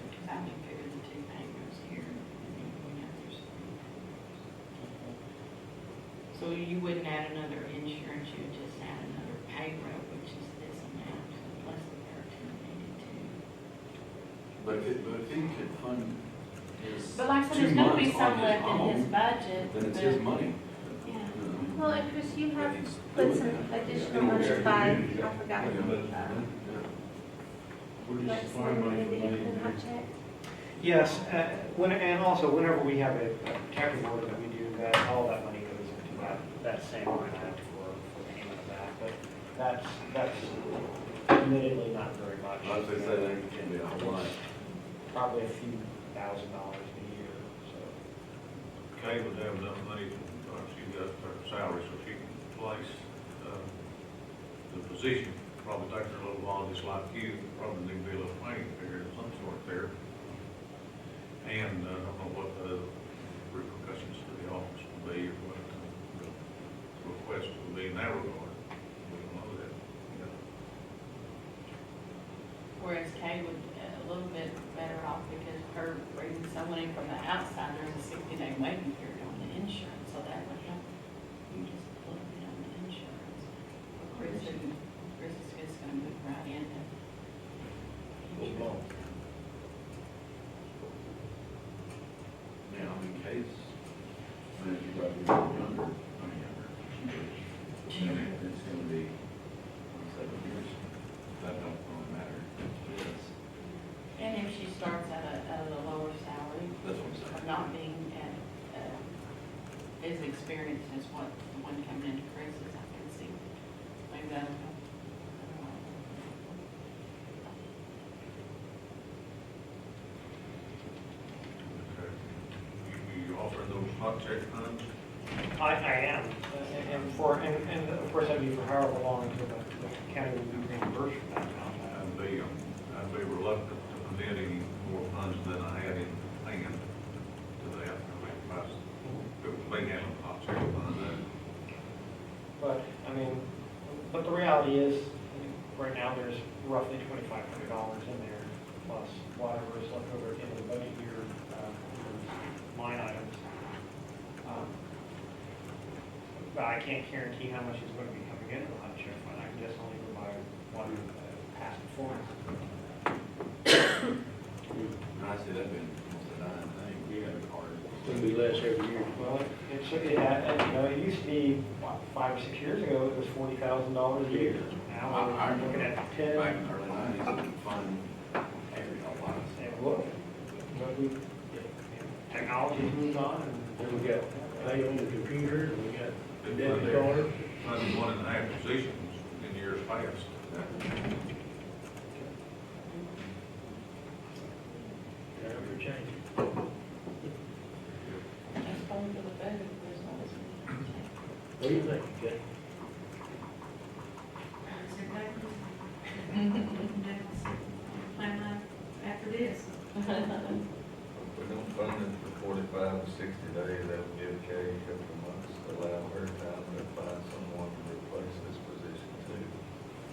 Speaker 11: Because I only figured the 2 payrolls here. And then we know there's 3. So you wouldn't add another insurance, you would just add another payroll, which is this amount, plus the 1382.
Speaker 10: But if he could fund his
Speaker 11: But like I said,
Speaker 10: 2
Speaker 11: there's gonna be
Speaker 10: months
Speaker 11: some
Speaker 10: on his
Speaker 11: left in his
Speaker 10: own,
Speaker 11: budget.
Speaker 10: then it's
Speaker 11: but-
Speaker 10: his money.
Speaker 11: Yeah.
Speaker 4: Well, and Chris, you
Speaker 10: But
Speaker 4: have
Speaker 10: he's
Speaker 4: put
Speaker 10: doing
Speaker 4: some
Speaker 10: that.
Speaker 4: additional money aside, I forgot.
Speaker 1: We're
Speaker 4: Like
Speaker 1: just
Speaker 4: some
Speaker 1: finding money
Speaker 4: money
Speaker 1: for
Speaker 4: that you can
Speaker 1: money.
Speaker 4: check.
Speaker 9: Yes, and also whenever we have a protective order that we do, that all that money goes into that same line item for payment of that. But that's admittedly not very much.
Speaker 10: I was gonna say, that can be a whole lot.
Speaker 9: Probably a few $1,000 a year, so.
Speaker 6: Kay would have enough money, she got her salary, so she can place the position. Probably take her a little while, just like you, probably need to be a little training period of some sort there. And I don't know what the repercussions to the office will be, or what the request will be in that regard. We don't know that.
Speaker 11: Whereas Kay would a little bit better off because her bringing someone in from the outside, there's a 60-day waiting period on the insurance, so that would help you just a little bit on the insurance. Chris is just gonna move right into.
Speaker 10: Yeah, I mean, Kay's, I mean, you probably younger, it's gonna be 7 years, that don't really matter. Yes.
Speaker 11: And if she starts at a lower salary,
Speaker 10: That's what I'm saying.
Speaker 11: of not being as experienced as what the one coming into Chris's, I can see. Maybe that'll help.
Speaker 6: Okay. You offer those hot check funds?
Speaker 9: I am, and of course, that'd be for however long until the county will be reimbursed for that amount.
Speaker 6: I'd be reluctant to commit any more funds than I had in hand to that. I mean, if it was being handled, hot check fund,
Speaker 9: But, I mean, but the reality is, right now, there's roughly $2,500 in there, plus whatever is left over at the end of the budget year, line items. But I can't guarantee how much is going to be coming into the hot check fund. I can just only go by what past performance.
Speaker 10: I see that being almost a dying thing. We have a card.
Speaker 5: It's gonna be less every year.
Speaker 9: Well, it used to be, what, 5 or 6 years ago, it was $40,000 a year. Now
Speaker 10: I
Speaker 9: we're looking at 10.
Speaker 10: Back in the early 90s, we fund every lot.
Speaker 9: And look, but technology's moved on and.
Speaker 5: Then we got pay on the computer, and we got
Speaker 6: Been
Speaker 5: debit card.
Speaker 6: funding 1.5 positions in years past.
Speaker 5: Never changed.
Speaker 11: That's going for the budget, there's always.
Speaker 5: What do you think, Jay?
Speaker 2: Plan that after this.
Speaker 10: If we don't fund it for 45 to 60 days, that would give Kay a couple of months to allow her time to find someone to replace this position too.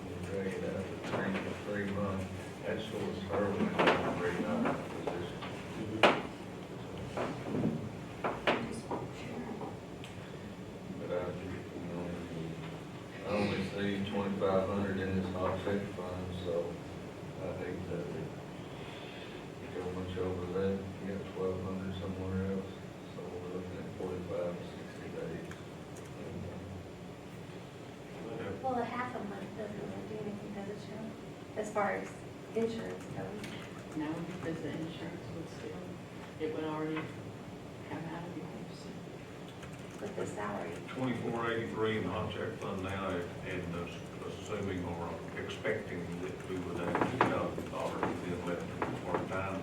Speaker 10: You drag it out for 3 months, that shorts her when to bring out that position. But I only see 2,500 in this hot check fund, so I hate to go much over that. You got 1,200 somewhere else, so we're looking at 45 to 60 days.
Speaker 4: Well, a half a month doesn't really do anything, does it, Cheryl? As far as insurance goes.
Speaker 11: No, because the insurance would still, it would already come out of yours.
Speaker 4: With the salary.
Speaker 6: 2483 in the hot check fund now, and assuming or expecting that we would have $2,000 within left part-time,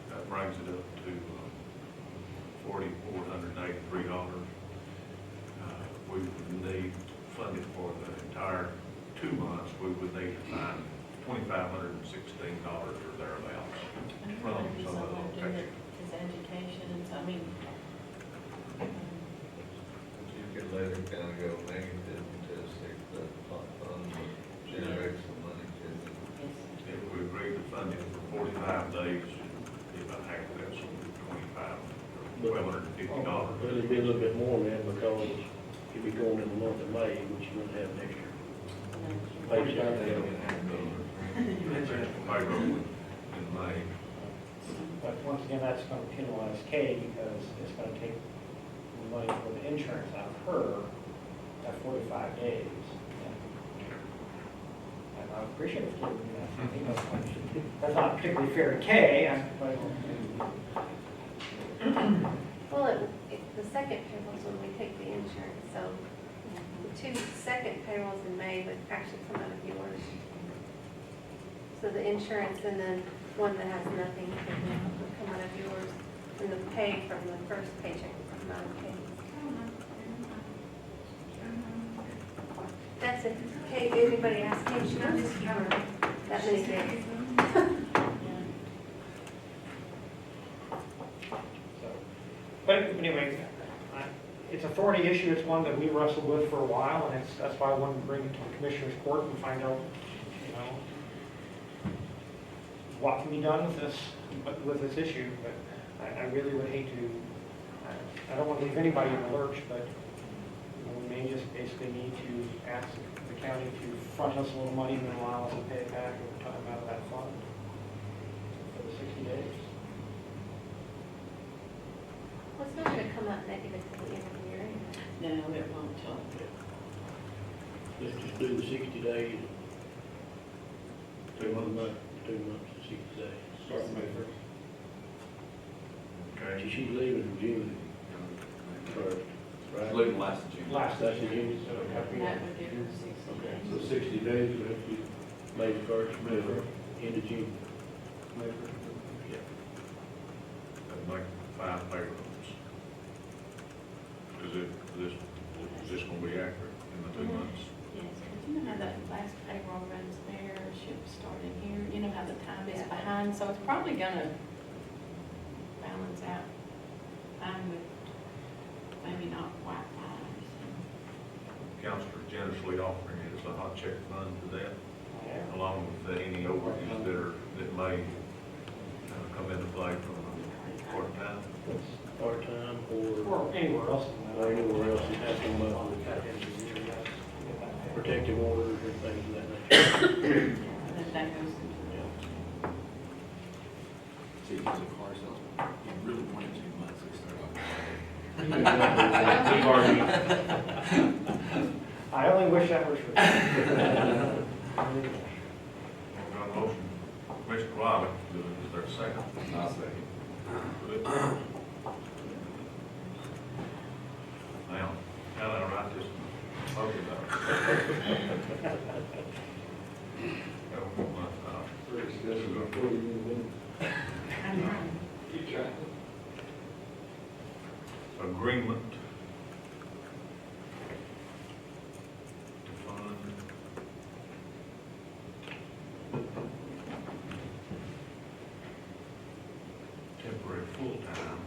Speaker 6: that brings it up to $4,483. We would need funded for the entire 2 months. We would need to find $2,516 or thereabouts from some of the locations.
Speaker 11: His education, and so, I mean,
Speaker 10: You could let it kind of go negative until the fund generates some money, couldn't it?
Speaker 6: If we agreed to fund it for 45 days, about half of that's $1,250.
Speaker 5: Well, it'd be a little bit more than that because you'd be going in the month of May, which you wouldn't have next year. Paycheck.
Speaker 6: Payroll in May.
Speaker 9: But once again, that's going to penalize Kay because it's going to take the money for the insurance out of her at 45 days. And I appreciate it. That's not particularly fair to Kay.
Speaker 4: Well, the second payroll is when we take the insurance, so the 2 second payrolls in May would actually come out of yours. So the insurance and then one that has nothing would come out of yours, and the pay from the first paycheck would come out of Kay's. That's it. Kay, anybody ask Kay, she knows this cover that many days.
Speaker 9: But anyway, it's an authority issue. It's one that we wrestled with for a while, and that's why I wanted to bring it to the commissioner's court and find out, what can be done with this issue. But I really would hate to. I don't want to leave anybody in the lurch, but we may just basically need to ask the county to front us a little money and then allow us to pay it back over time out of that fund for the 60 days.
Speaker 4: Well, it's not going to come out negative till the end of the year anyway.
Speaker 11: no, it won't tell.
Speaker 5: Let's just do the 60 days. 2 months, 2 months to 60 days.
Speaker 1: Start May 1st.
Speaker 6: Okay.
Speaker 5: She's leaving in June first, right?
Speaker 8: Leaving last of June.
Speaker 9: Last
Speaker 5: That's in June.
Speaker 9: so it'd have to be
Speaker 11: That would give her 60
Speaker 5: Okay.
Speaker 11: days.
Speaker 1: So 60 days, we have to be
Speaker 5: May 1st,
Speaker 1: May 1st.
Speaker 5: end of June.
Speaker 1: May 1st.
Speaker 6: That'd make 5 payrolls. Is this going to be accurate in the 2 months?
Speaker 11: Yes, because you know how that last payroll runs there, should start in here, you know how the time is
Speaker 4: Yeah.
Speaker 11: behind, so it's probably gonna balance out. Fine with maybe not quite 5.
Speaker 6: Counselor generously offering it as a hot check fund to that,
Speaker 9: Yeah.
Speaker 6: along with any overages that may come into play from part-time.
Speaker 5: Part-time or
Speaker 9: Or anywhere else.
Speaker 5: anywhere else that has come up with
Speaker 9: At the end of the year, yes. Get that paid.
Speaker 5: protective orders and things of that nature.
Speaker 11: That goes into
Speaker 8: See, if it's a car salesman, you really want it 2 months to start off.
Speaker 9: I only wish that was true.
Speaker 6: Got a motion, Commissioner Wiley, is there a second?
Speaker 8: I'll second.
Speaker 6: Good. Now I write this, okay, about agreement to fund temporary full-time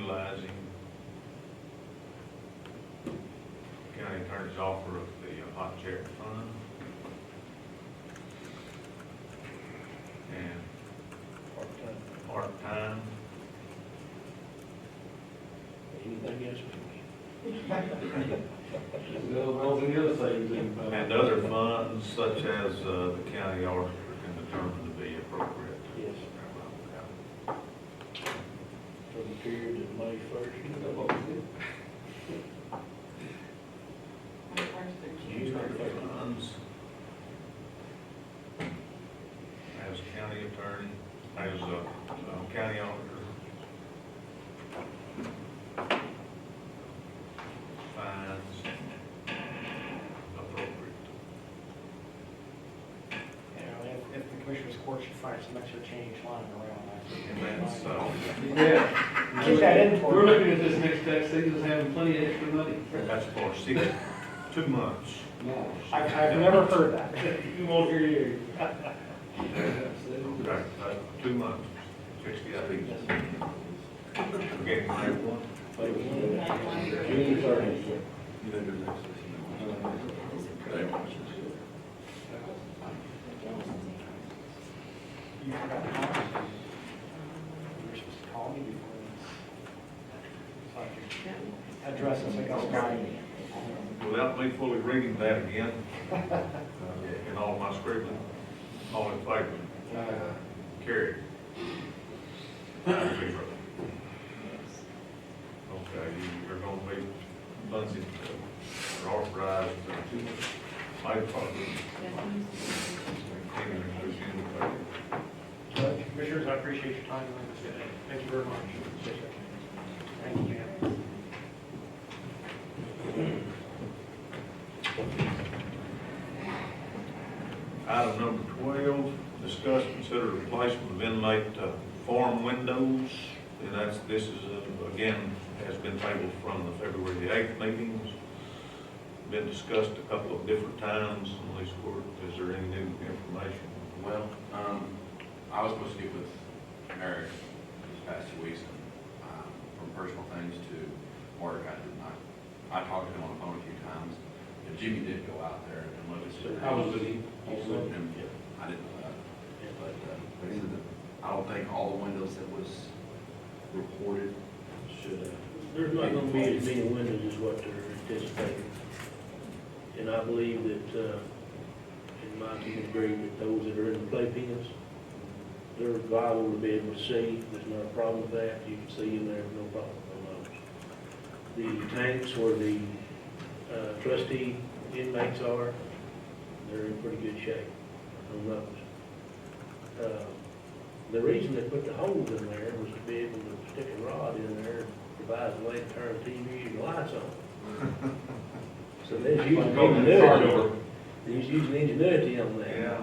Speaker 6: utilizing county attorney's offer of the hot check fund. And part-time,
Speaker 5: Anything else?
Speaker 1: All the other things in.
Speaker 6: and other funds such as the county auditor can determine to be appropriate.
Speaker 5: Yes. For the period of May 1st.
Speaker 6: Use other funds as county attorney, as county auditor. Fines appropriate.
Speaker 9: If the commissioner's court should find some extra change lying around,
Speaker 6: And that's,
Speaker 1: Yeah.
Speaker 9: keep that in for
Speaker 1: We're
Speaker 9: me.
Speaker 1: looking at this next tax season as having plenty of extra money.
Speaker 6: that's for 2 months.
Speaker 9: I've never heard that.
Speaker 1: You won't hear you.
Speaker 6: Okay, 2 months, 60 days. Forget my one.
Speaker 7: June 30th.
Speaker 8: You know, there's access.
Speaker 9: You forgot to call me. You were supposed to call me before this. So I could address this, I guess, guy.
Speaker 6: Without me fully reading that again, in all my scribbling, all in favor? Carried. 5-0. Okay, you're gonna be funded, or authorized to pay for it.
Speaker 9: Commissioners, I appreciate your time on this today. Thank you very much. Thank you, ma'am.
Speaker 6: Item number 12, discuss, consider replacement of inmate farm windows. And this is, again, has been tabled from the February the 8th meetings. Been discussed a couple of different times in this court. Is there any new information?
Speaker 8: Well, I was supposed to get with Eric these past 2 weeks, and from personal things to work, I did not. I talked to him on the phone a few times, and Jimmy did go out there and look at it.
Speaker 1: How was it?
Speaker 8: I didn't know that, but he said that I don't think all the windows that was reported should have.
Speaker 5: There's not gonna be as many windows as what they're anticipating. And I believe that, and Mike, you can agree that those that are in the playpens, they're liable to be able to see. There's not a problem with that. You can see in there, no problem on those. The tanks where the trustee inmates are, they're in pretty good shape on those. The reason they put the holes in there was to be able to stick a rod in there and provide a way to turn the TV and the lights on. So they're using ingenuity. They're using ingenuity on that.
Speaker 6: Yeah,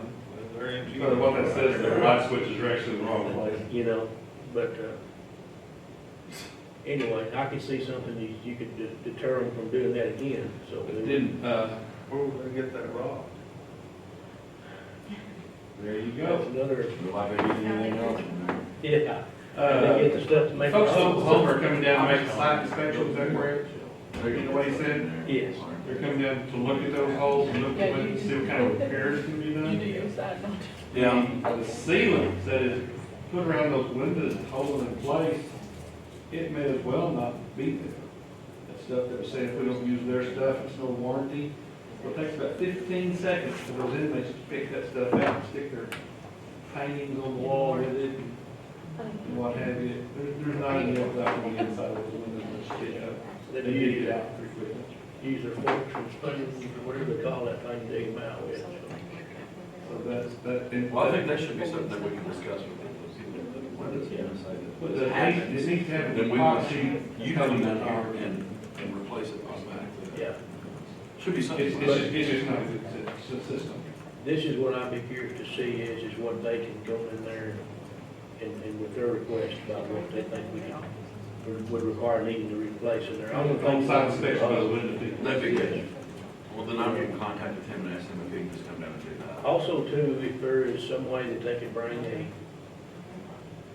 Speaker 6: very
Speaker 1: So
Speaker 6: interesting.
Speaker 1: what that says, the light switches are actually in the wrong place.
Speaker 5: You know, but, anyway, I could see something you could deter them from doing that again, so.
Speaker 1: It didn't,
Speaker 6: Where would they get that rod?
Speaker 1: there you
Speaker 5: That's
Speaker 1: go.
Speaker 5: another,
Speaker 7: Like they did anything else.
Speaker 5: yeah. They get the stuff to make.
Speaker 1: Folks from Oklahoma are coming down to make a site inspection, is that correct? You know what he said?
Speaker 5: Yes.
Speaker 1: They're coming down to look at those holes and look at what, see what kind of repairs can be done.
Speaker 8: Yeah.
Speaker 1: The sealant that is put around those windows and hold them in place, it may as well not be there. That stuff that was saying if we don't use their stuff, it's no warranty. Well, it takes about 15 seconds for those inmates to pick that stuff out and stick their paintings on the wall with it and what have you. There's not enough that on the inside of those windows that stick up. They need to get out pretty quickly.
Speaker 5: Use their forks and spoons, or whatever they call that thing, to dig them out with.
Speaker 1: So that's, that.
Speaker 8: Well, I think that should be something that we can discuss with them.
Speaker 1: But it needs to have an
Speaker 8: Then we,
Speaker 1: epoxy.
Speaker 8: you come down here and replace it automatically.
Speaker 5: Yeah.
Speaker 8: Should be something.
Speaker 1: It's just not a good system.
Speaker 5: This is what I'd be curious to see is what they can go in there and with their request about what they think we can, would require needing to replace in there. I don't think.
Speaker 1: On-site inspection by the window people.
Speaker 8: That'd be good. Well, then I would contact him and ask him if he can just come down and do that.
Speaker 5: Also too, if there is some way that they could bring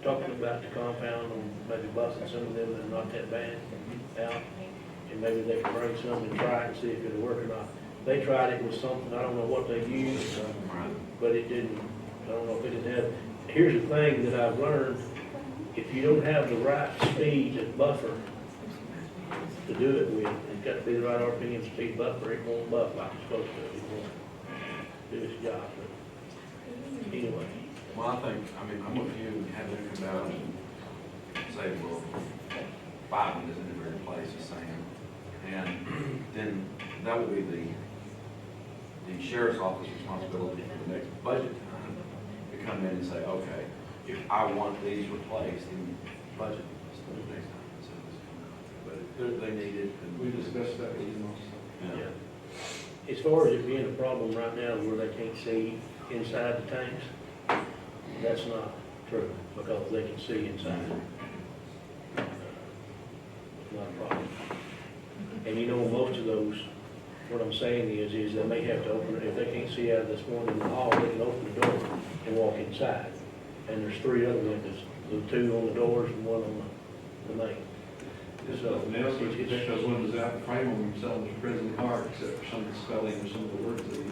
Speaker 5: talking about the compound, and maybe busting some of them that are not that bad out, and maybe they can bring some and try it and see if it'll work or not. They tried it with something, I don't know what they used, but it didn't, I don't know if it didn't have, here's the thing that I've learned, if you don't have the right speed and buffer to do it with, it's got to be the right RPM speed buffer, it won't buff like it's supposed to, it won't do its job, but anyway.
Speaker 8: Well, I think, I mean, I'm with you, having it come out and say, well, 5 minutes in every place is saying, and then that will be the sheriff's office responsibility for the next budget time to come in and say, okay, if I want these replaced, then budget for the next time. So but they need it, and
Speaker 1: We discussed that with you also.
Speaker 8: yeah.
Speaker 5: As far as it being a problem right now where they can't see inside the tanks, that's not true, because they can see inside. It's not a problem. And you know, most of those, what I'm saying is they may have to open it, if they can't see out of this one in the hall, they can open the door and walk inside. And there's 3 other windows, the 2 on the doors and 1 on the main.
Speaker 1: Just nothing else, we can take those windows out and frame them and sell them as prison cards, except for some of the spelling or some of the words that we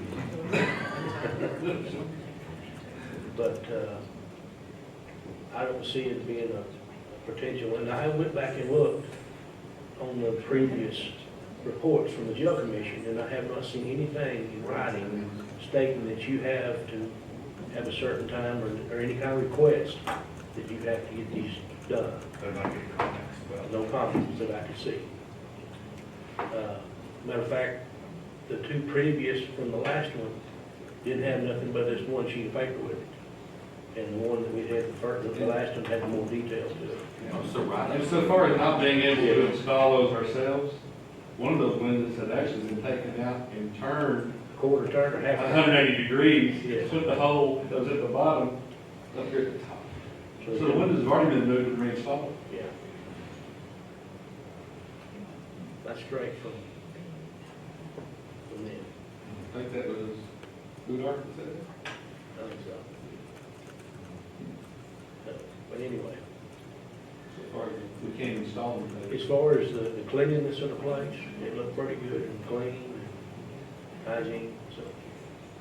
Speaker 1: use.
Speaker 5: But I don't see it being a potential, and I went back and looked on the previous reports from the jail commission, and I have not seen anything in writing stating that you have to have a certain time or any kind of request that you have to get these done.
Speaker 6: They're not getting comments about
Speaker 5: No comments that I could see. Matter of fact, the 2 previous from the last one didn't have nothing but this 1 sheet of paper with it. And the one that we had, the last one had more details to it.
Speaker 8: I'm so right.
Speaker 1: And so far as not being able to install those ourselves, one of those windows had actually been taken out and turned
Speaker 5: Quarter turn or half.
Speaker 1: 180 degrees,
Speaker 5: Yes.
Speaker 1: put the hole that was at the bottom up here at the top. So the windows have already been moved and reinstalled.
Speaker 5: Yeah. That's straight from them.
Speaker 1: I think that was, who architect said that?
Speaker 5: I think so. But anyway,
Speaker 1: So far, we can't install them.
Speaker 5: as far as the cleanliness of the place, it looked pretty good and clean, and hygiene, so.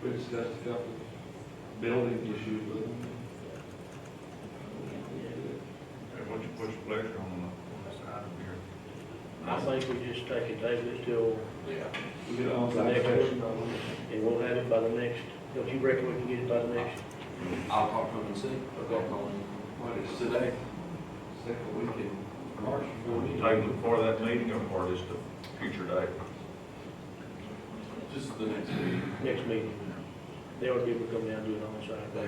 Speaker 1: We discussed a couple of building issues with them.
Speaker 6: What's your pleasure on this item here?
Speaker 5: I think we just take and table it till
Speaker 8: Yeah.
Speaker 1: We get on
Speaker 5: the
Speaker 1: site
Speaker 5: next
Speaker 1: inspection.
Speaker 5: one, and we'll have it by the next, don't you reckon we can get it by the next?
Speaker 8: I'll talk to them and see. I'll call them
Speaker 1: What is
Speaker 8: today.
Speaker 1: second week in March before we
Speaker 6: Table it for that meeting or for just a future date?
Speaker 8: Just the next meeting.
Speaker 5: Next meeting. They ought to be able to come down and do it on site.
Speaker 8: Yeah.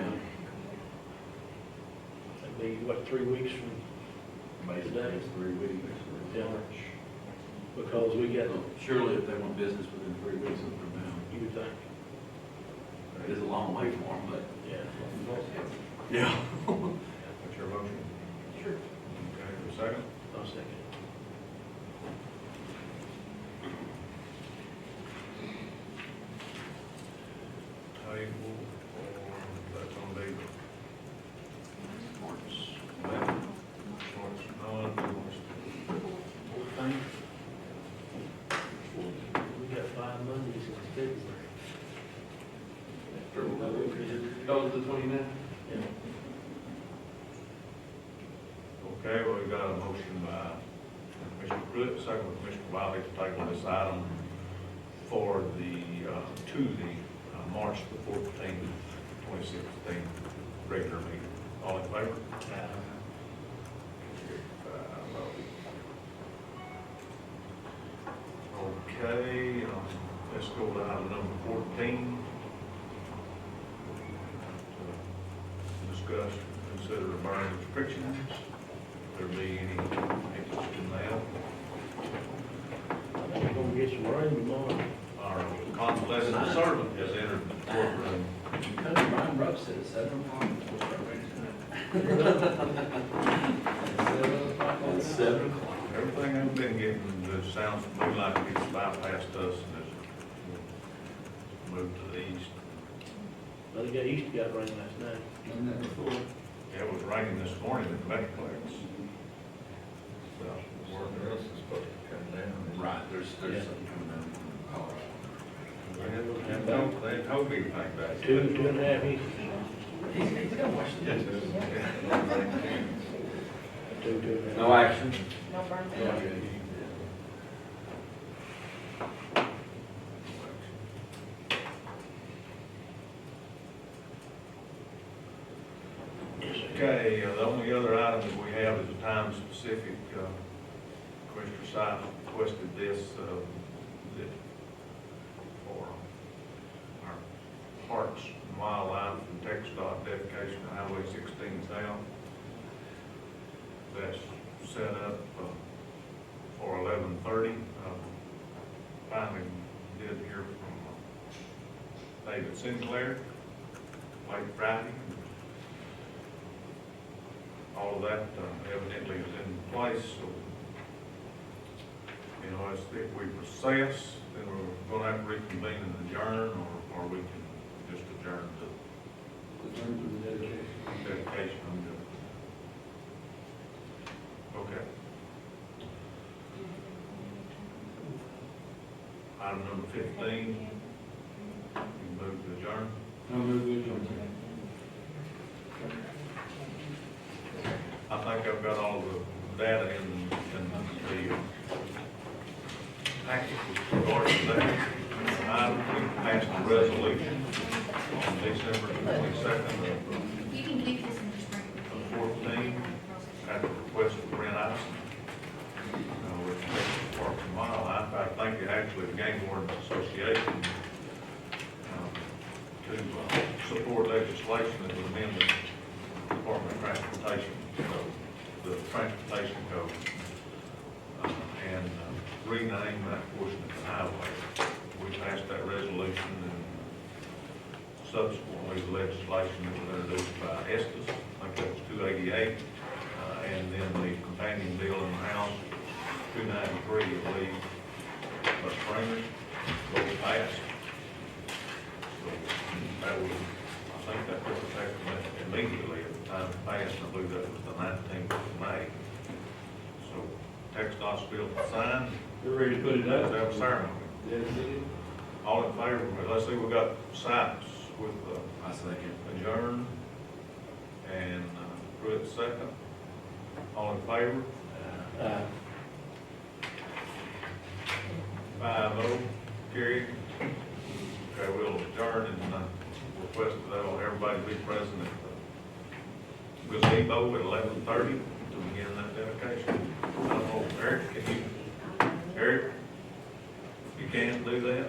Speaker 5: That'd be, what, 3 weeks from,
Speaker 8: Basically, it's 3 weeks.
Speaker 5: Yeah. because we got,
Speaker 8: Surely if they want business within 3 weeks, they'll come down.
Speaker 5: you would think,
Speaker 8: It is a long way for them, but.
Speaker 5: yeah.
Speaker 8: Yeah.
Speaker 6: What's your motion?
Speaker 8: Sure.
Speaker 6: Okay, for a second?
Speaker 5: I'll second it.
Speaker 6: Table, or that's on the
Speaker 8: March.
Speaker 6: March 9,
Speaker 5: We got 5 Mondays in February.
Speaker 1: Go to the 29th?
Speaker 5: Yeah.
Speaker 6: Okay, well, we got a motion by Commissioner Pruitt, second by Commissioner Wiley to table this item for to the March the 14th, 2016 regular meeting. All in favor? Okay, let's go to item number 14. To discuss, consider burning restrictions. There be any interest in that?
Speaker 5: I think we're gonna get some rain tomorrow.
Speaker 6: Our convalescent servant has entered the courtroom.
Speaker 8: Brian Rupp said it's 7 o'clock. It's 7 o'clock.
Speaker 6: Everything I've been getting, it sounds to me like it's bypassed us and it's moved to the east.
Speaker 5: I think that East got rain last night.
Speaker 1: Done that before.
Speaker 6: Yeah, it was raining this morning at the Metroplex. So,
Speaker 10: Something else is supposed to come down.
Speaker 8: Right, there's something coming down from Colorado.
Speaker 10: And don't hold anything back.
Speaker 5: 2.5 inches.
Speaker 8: No action.
Speaker 3: No burn.
Speaker 6: Okay, the only other item that we have is a time-specific, Commissioner Sykes requested this, that for our Parks and Wildlife and TxDOT dedication of Highway 16 South. That's set up for 11:30. Finally did hear from David Sinclair late Friday. All of that evidently is in place, so, you know, if we process, then we're gonna have to reconvene and adjourn, or we can just adjourn to dedication. Okay. Item number 15, you move to adjourn.
Speaker 1: I'll move the adjournment.
Speaker 6: I think I've got all the data in the package with regard to that. We passed a resolution on December 22nd
Speaker 2: You can keep this and just bring it with you.
Speaker 6: 14 at the request of Brent Ison. With the Parks and Wildlife, I think actually the Game Wardens Association to support legislation that would amend the Department of Transportation, the Transportation Code, and rename that portion of the highway. We passed that resolution, and subsequently the legislation that was introduced by Estes, I think that was 288, and then the companion bill in the House, 293, I believe, by Springer, both passed. So that was, I think that took effect immediately at the time it passed. I believe that was the 19th of May. So TxDOT's bill to sign.
Speaker 1: You're ready to put it up?
Speaker 6: That was ceremony. All in favor? Let's see, we got Sykes with
Speaker 8: I second.
Speaker 6: adjourn and Pruitt second. All in favor? 5-0, carried. Okay, we'll adjourn and request that everybody be present at the gazebo at 11:30 to begin that dedication. I don't know, Eric, can you, Eric, you can do that?